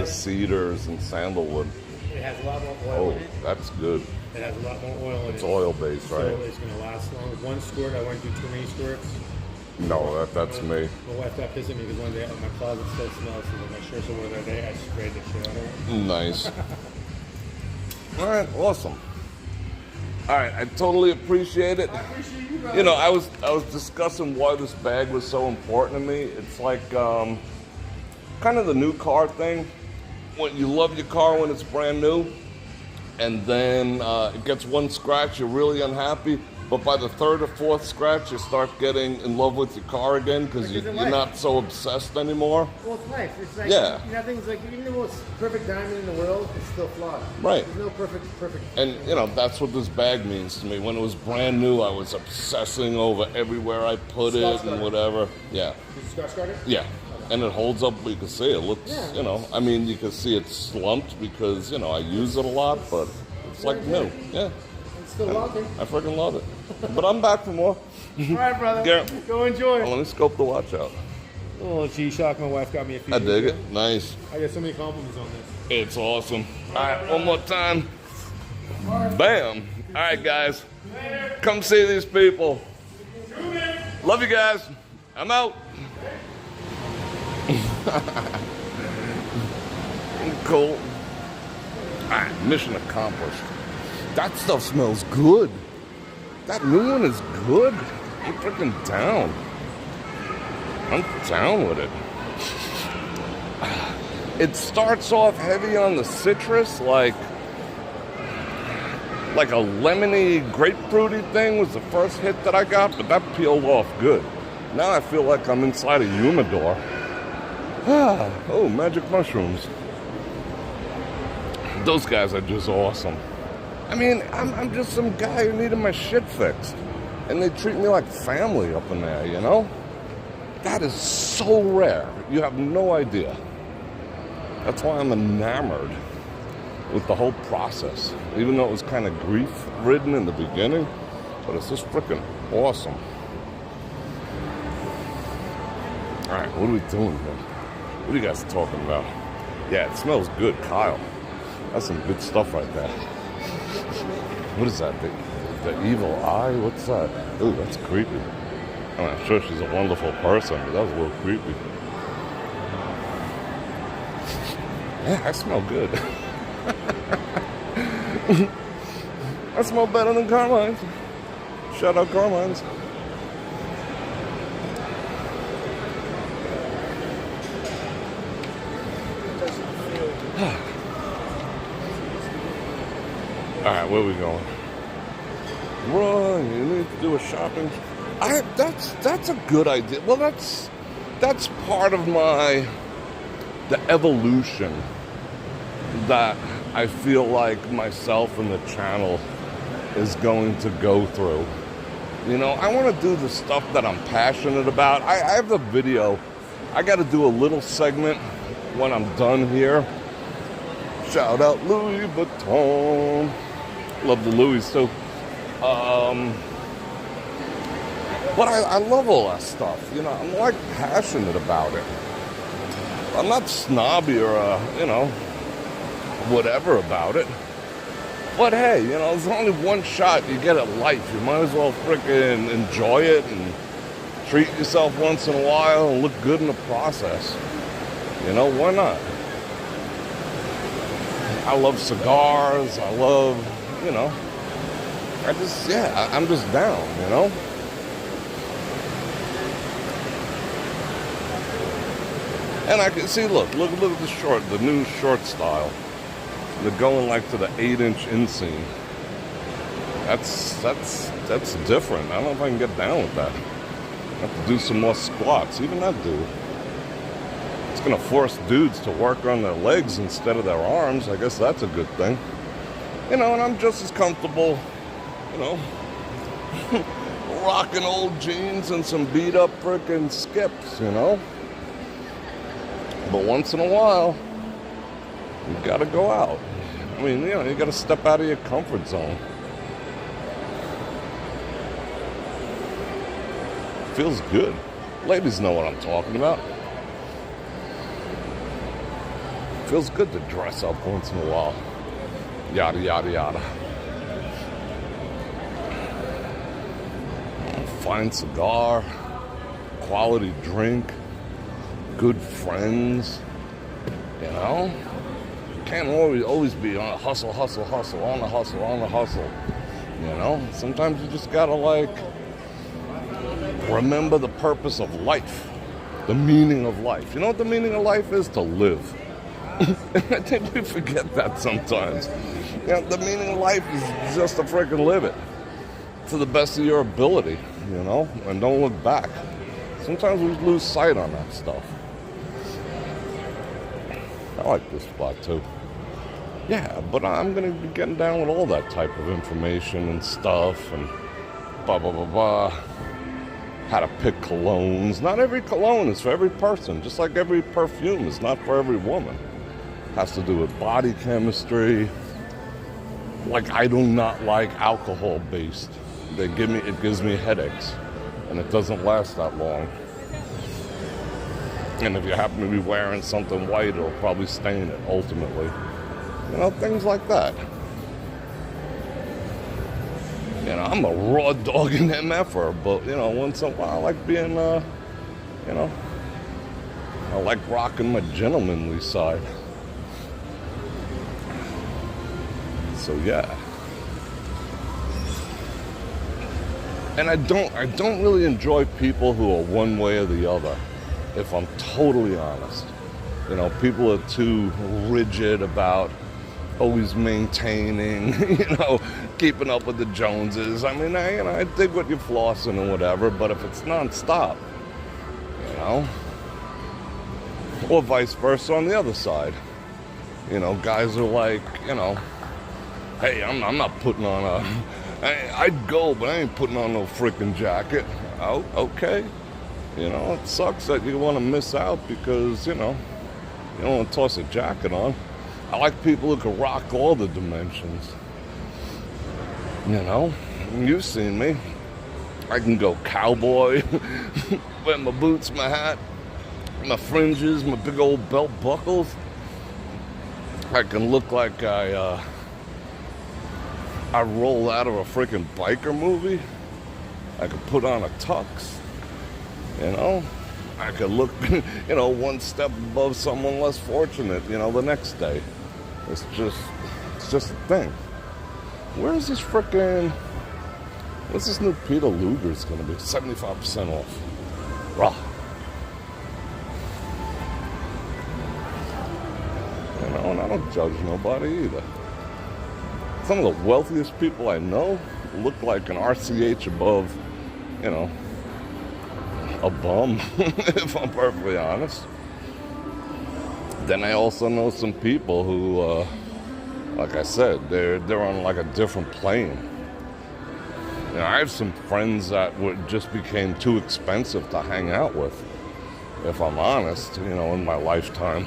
cedars and sandalwood. It has a lot more oil in it. That's good. It has a lot more oil in it. It's oil-based, so right? it's going to last long. With one squirt, I wouldn't do too many squirts. No, that's me. My wife got pissed at me because one day my closet still smells. So when my shirts were the other day, I sprayed the shit out of it. Nice. All right, awesome. All right, I totally appreciate it. I appreciate you, brother. You know, I was discussing why this bag was so important to me. It's like kind of the new car thing. When you love your car when it's brand new, and then it gets one scratch, you're really unhappy. But by the third or fourth scratch, you start getting in love with your car again because you're not so obsessed anymore. Well, it's life. It's like nothing's like even the most perfect diamond in the world is still flawed. Right. There's no perfect. And you know that's what this bag means to me. When it was brand new, I was obsessing over everywhere I put it and whatever. Yeah. Did you scratch guard it? Yeah. And it holds up. You can see it looks. Yeah. You know, I mean, you can see it's slumped because you know I use it a lot, but it's like new. Yeah. It's still walking. I freaking love it. But I'm back for more. All right, brother. Garrett. Go enjoy. Let me scope the watch out. A little G-Shock my wife got me a few I years dig ago. it. Nice. I get so many compliments on this. It's awesome. All right, one more time. Bam. All right, guys. Come see these people. Love you guys. I'm out. Cool. All right, mission accomplished. That stuff smells good. That new one is good. I'm freaking down. I'm down with it. it starts off heavy on the citrus, like a lemony, grapefruity thing was the first hit that I got, but that peeled off good. Now I feel like I'm inside a humidor. Oh, magic mushrooms. Those guys are just awesome. I mean, I'm just some guy who needed my shit fixed. And they treat me like family up in there, you know? That is so rare. You have no idea. That's why I'm enamored with the whole process. Even though it was kind of grief-ridden in the beginning, but it's just freaking awesome. All right, what are we doing here? What are you guys talking about? Yeah, it smells good, Kyle. That's some good stuff right there. What is that? The evil eye? What's that? Ooh, that's creepy. I'm sure she's a wonderful person, but that was a little creepy. Yeah, I smell good. I smell better than Carmine's. Shout out Carmine's. Alright, where are we going? Run, you need to do a shopping. That's a good idea. Well, that's part of the evolution that I feel like myself and the channel is going to go through. You know, I want to do the stuff that I'm passionate about. I have a video. I got to do a little segment when I'm done here. Shout out Louis Vuitton. Love the Louis too. But I love all that stuff. You know, I'm like passionate about it. I'm not snobby or, whatever about it. But hey, you know, there's only one shot you get at life. You might as well frickin' enjoy it and treat yourself once in a while and look good in the process. You know, why not? I love cigars. I love, you know, I'm just down, you know? And I can see, look at the new short style. They're going like to the 8-inch inseam. That's different. I don't know if I can get down with that. I have to do some more squats. Even that dude. It's gonna force dudes to work on their legs instead of their arms. I guess that's a good thing. You know, and I'm just as comfortable, you know, rocking old jeans and some beat up frickin' skips, you know? But once in a while, you gotta go out. I mean, you know, you gotta step out of your comfort zone. Feels good. Ladies know what I'm talking about. Feels good to dress up once in a while. Yada, yada, yada. Fine cigar, quality drink, good friends, you know? Can't always be on a hustle, on the hustle, you know? Sometimes you just gotta, like, remember the purpose of life, the meaning of life. You know what the meaning of life is? To live. I think we forget that sometimes. You know, the meaning of life is just to freaking live it to the best of your ability, you know, and don't look back. Sometimes we lose sight on that stuff. I like this spot too. Yeah, but I'm going to be getting down with all that type of information and stuff and blah, blah, blah, blah. How to pick colognes. Not every cologne is for every person, just like every perfume is not for every woman. Has to do with body chemistry. Like, I do not like alcohol-based. It gives me headaches, and it doesn't last that long. And if you happen to be wearing something white, it'll probably stain it, ultimately. You know, things like that. You know, I'm a raw dog in MFer, but, you know, once in a while I like being, you know, I like rocking my gentlemanly side. So, yeah. And I don't really enjoy people who are one way or the other, if I'm totally honest. You know, people are too rigid about always maintaining, you know, keeping up with the Joneses. I mean, I dig what you're flossing and whatever, but if it's nonstop, you know, or vice versa on the other side. You know, guys are like, you know, hey, I'm not putting on I'd go, but I ain't putting on no freaking jacket. Oh, okay. You know, it sucks that you want to miss out because, you know, you don't want to toss a jacket on. I like people who can rock all the dimensions. You know, you've seen me. I can go cowboy, wear my boots, my hat, my fringes, my big old belt buckles. I can look like I roll out of a freaking biker movie. I could put on a tux. You know, I could look, you know, one step above someone less fortunate, you know, the next day. It's just a thing. Where's this frickin', what's this new Peter Luger's gonna be? 75% off. Rah. You know, and I don't judge nobody either. Some of the wealthiest people I know look like an RCH above, you know, a bum, if I'm perfectly honest. Then I also know some people who, like I said, they're on like a different plane. You know, I have some friends that just became too expensive to hang out with, if I'm honest, you know, in my lifetime.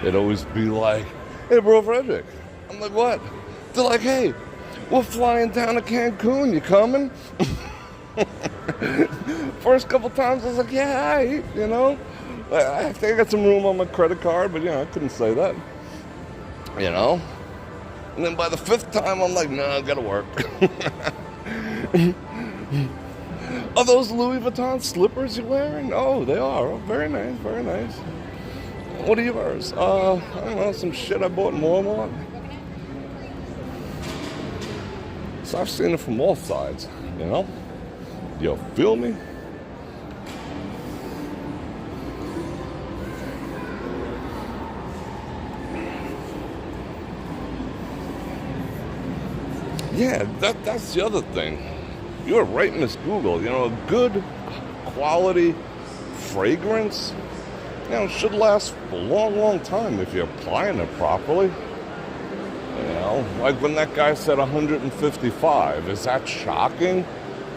It'd always be like, hey, Bror Fredrik. I'm like, what? They're like, hey, we're flying down to Cancun. You coming? First couple times I was like, yeah, I, you know. I think I got some room on my credit card, but, you know, I couldn't say that. You know? And then by the fifth time, I'm like, nah, I gotta work. Are those Louis Vuitton slippers you're wearing? Oh, they are. Oh, very nice, very nice. What are yours? I don't know, some shit I bought in Walmart. So I've seen it from all sides, you know? You feel me? Yeah, that's the other thing. You were right, Miss Google. You know, a good quality fragrance, you know, should last a long, long time if you're applying it properly. You know, like when that guy said 155, is that shocking?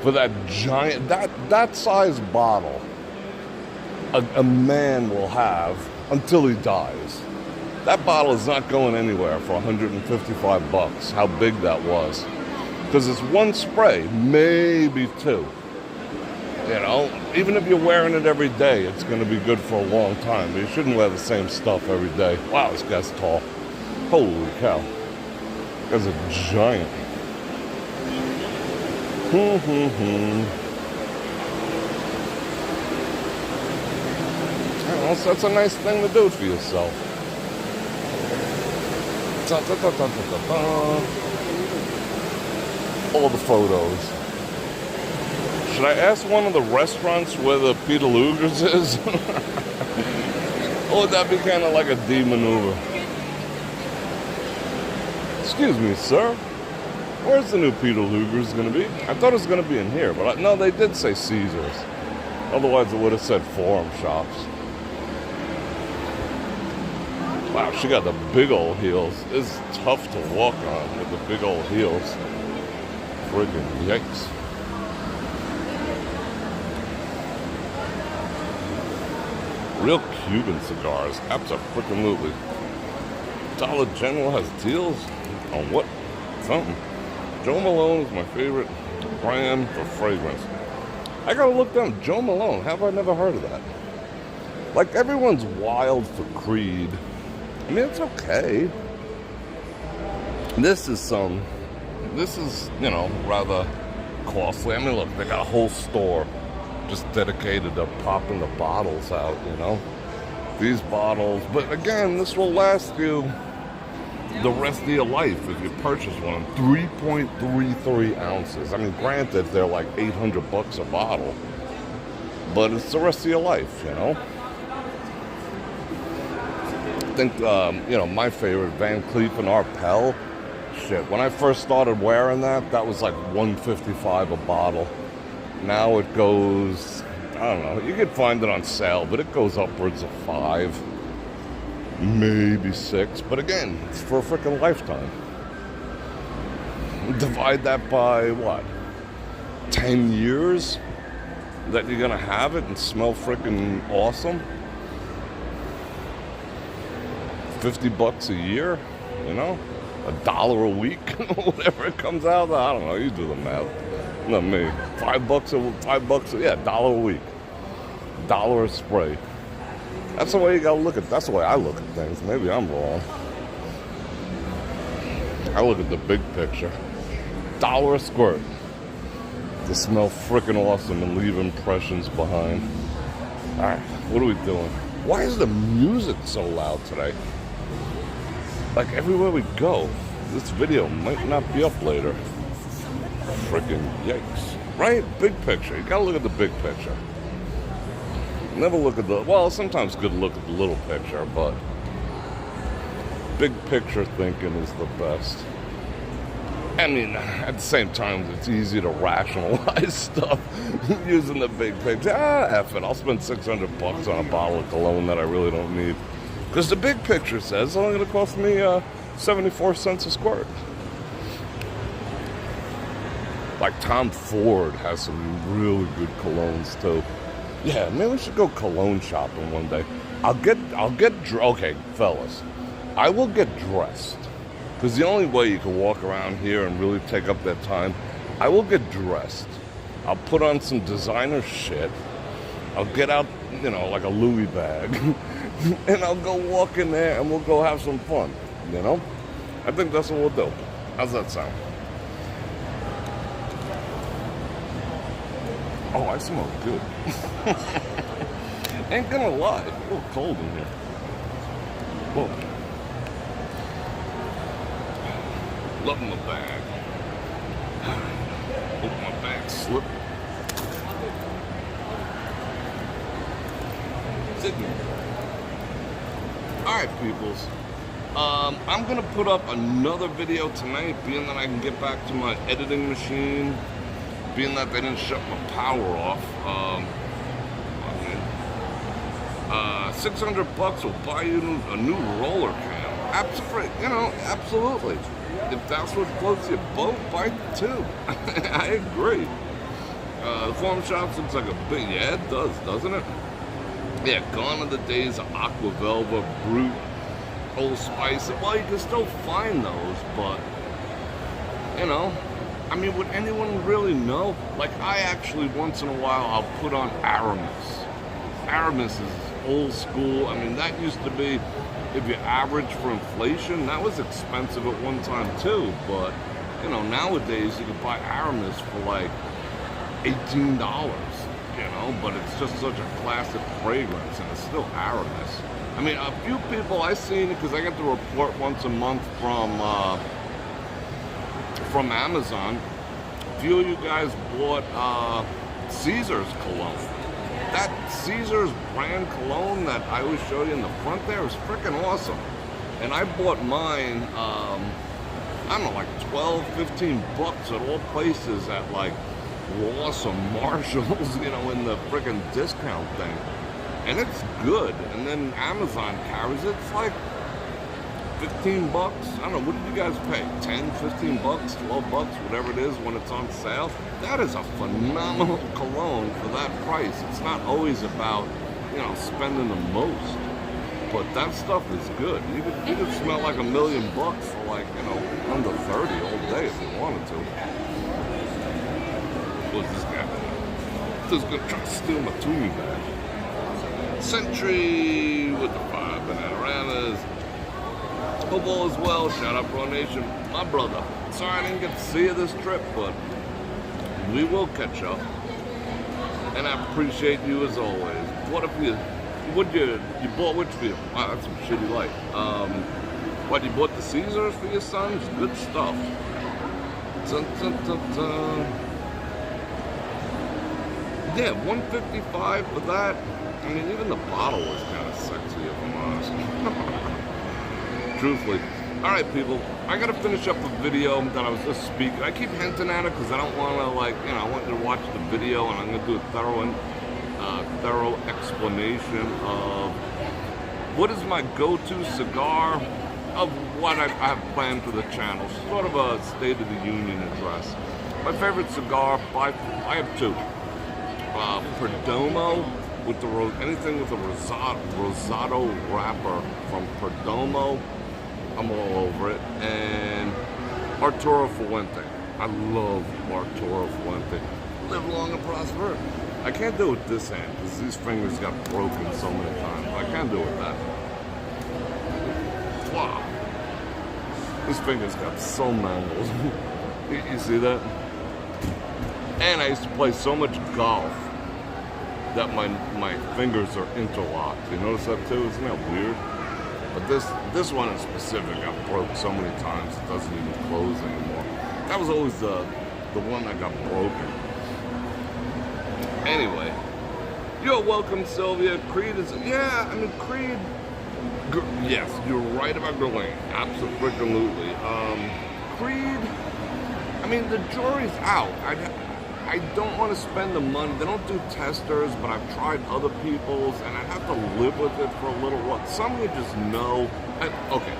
For that giant, that size bottle, a man will have until he dies. That bottle is not going anywhere for 155 bucks, how big that was. Because it's one spray, maybe two. You know, even if you're wearing it every day, it's going to be good for a long time. But you shouldn't wear the same stuff every day. Wow, this guy's tall. Holy cow. This guy's a giant. You know, so that's a nice thing to do for yourself. All the photos. Should I ask one of the restaurants where the Peter Luger's is? Or would that be kind of like a D maneuver? Excuse me, sir. Where's the new Peter Luger's going to be? I thought it was going to be in here, but no, they did say Caesars. Otherwise, it would have said Forum Shops. Wow, she got the big old heels. It's tough to walk on with the big old heels. Friggin' yikes. Real Cuban cigars, absolutely. Dollar General has deals on what? Something. Joe Malone is my favorite brand for fragrance. I gotta look down Joe Malone. Have I never heard of that? Like, everyone's wild for Creed. I mean, it's okay. This is, you know, rather costly. I mean, look, they got a whole store just dedicated to popping the bottles out, you know? These bottles. But again, this will last you the rest of your life if you purchase one. 3.33 ounces. I mean, granted, they're like 800 bucks a bottle. But it's the rest of your life, you know? think, you know, my favorite, Van Cleef and Arpels. Shit, when I first started wearing that, that was like $1.55 a bottle. Now it goes, I don't know, you could find it on sale, but it goes upwards of $5, maybe $6. But again, it's for a freaking lifetime. Divide that by what? 10 years that you're gonna have it and smell freaking awesome. $50 a year, you know, $1 a week, whatever it comes out. I don't know. You do the math. Not me. $5 yeah, $1 a week, $1 a spray. That's the way you gotta look at. That's the way I look at things. Maybe I'm wrong. I look at the big picture. $1 a squirt to smell freaking awesome and leave impressions behind. All right, what are we doing? Why is the music so loud today? Like everywhere we go, this video might not be up later. Freaking yikes. Right? Big picture. You gotta look at the big picture. Never look at the, well, sometimes good to look at the little picture, but big picture thinking is the best. I mean, at the same time, it's easy to rationalize stuff using the big picture. F it, I'll spend $600 on a bottle of cologne that I really don't need. Because the big picture says it's only going to cost me 74 cents a squirt. Like Tom Ford has some really good colognes too. Yeah, maybe we should go cologne shopping one day. Okay, fellas, I will get dressed. Because the only way you can walk around here and really take up that time, I will get dressed. I'll put on some designer shit. I'll get out, you know, like a Louis bag. And I'll go walk in there and we'll go have some fun, you know? I think that's what we'll do. How's that sound? Oh, I smell good. Ain't gonna lie, it's a little cold in here. Whoa. Loving the bag. Hope my bag slipped. Alright, peoples. I'm gonna put up another video tonight, being that I can get back to my editing machine, being that they didn't shut my power off. $600 will buy you a new roller cam. Absolutely, you know, absolutely. If that's what floats your boat, buy two. I agree. The farm shops looks like a big, yeah, it does, doesn't it? Yeah, gone are the days of Aqua Velva, Brute, Old Spice. Well, you can still find those, but, you know, I mean, would anyone really know? Like, I actually, once in a while, I'll put on Aramis. Aramis is old school. I mean, that used to be, if you average for inflation, that was expensive at one time too, but, you know, nowadays you can buy Aramis for like $18, you know, but it's just such a classic fragrance, and it's still Aramis. I mean, a few people I've seen it, because I get the report once a month from Amazon. A few of you guys bought Caesar's cologne. That Caesar's brand cologne that I always show you in the front there is freaking awesome. And I bought mine, I don't know, like 12, 15 bucks at all places at like Ross or Marshalls, you know, in the freaking discount thing. And it's good. And then Amazon carries it. It's like 15 bucks. I don't know, what did you guys pay? 10, 15 bucks, 12 bucks, whatever it is when it's on sale. That is a phenomenal cologne for that price. It's not always about, you know, spending the most. But that stuff is good. You could smell like $1 million for like, you know, under 30 all day if you wanted to. What's this guy? This gonna try to steal my Tumi bag. Century with the 5 Banananas. Football as well. Shout out Pro Nation. My brother. Sorry I didn't get to see you this trip, but we will catch up. And I appreciate you as always. What if you bought which for you? Wow, that's some shit you like. What, you bought the Caesars for your sons? Good stuff. Dun, dun, dun, dun. Yeah, $155 for that. I mean, even the bottle was kind of sexy, if I'm honest. truthfully. All right, people, I gotta finish up a video that I was just speaking. I keep hinting at it because I don't want to, like, you know, I want you to watch the video, and I'm gonna do a thorough explanation of what is my go-to cigar, of what I have planned for the channel. Sort of a State of the Union address. My favorite cigar, I have two. Perdomo, with anything with a rosado wrapper from Perdomo, I'm all over it. And Arturo Fuente. I love Arturo Fuente. Live long and prosper. I can't do it with this hand because these fingers got broken so many times. I can't do it with that. Wow. These fingers got so mangled. You see that? And I used to play so much golf that my fingers are interlocked. You notice that too? Isn't that weird? But this one in specific, I broke so many times it doesn't even close anymore. That was always the one that got broken. Anyway, you're welcome, Sylvia. Creed is, yeah, I mean, Creed, yes, you're right about Gurlane. Absolutely. Creed, I mean, the jury's out. I don't want to spend the money. They don't do testers, but I've tried other people's, and I have to live with it for a little while. Some of you just know, okay,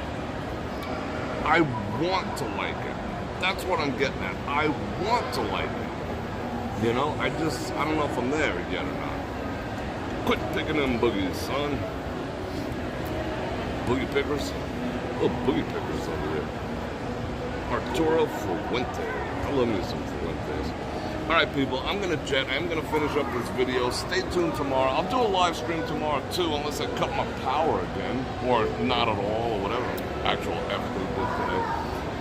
I want to like it. That's what I'm getting at. I want to like it. You know, I don't know if I'm there yet or not. Quit picking them boogies, son. Boogie pickers? Oh, boogie pickers over there. Arturo Fuente. I love me some Fuentes. Alright, people, I'm going to jet. I'm going to finish up this video. Stay tuned tomorrow. I'll do a live stream tomorrow, too, unless I cut my power again. Or not at all, or whatever actual effort we did today.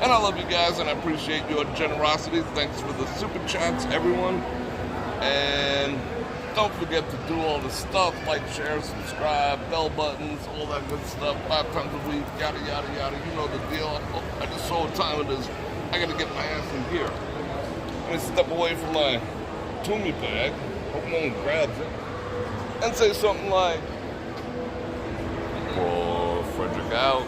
And I love you guys, and I appreciate your generosity. Thanks for the super chats, everyone. And don't forget to do all the stuff, like, share, subscribe, bell buttons, all that good stuff, 5 times a week, yada, yada, yada. You know the deal. I just saw what time it is. I got to get my ass in gear. I'm going to step away from my Tumi bag. Hope no one grabs it. And say something like, Bror Fredrik out.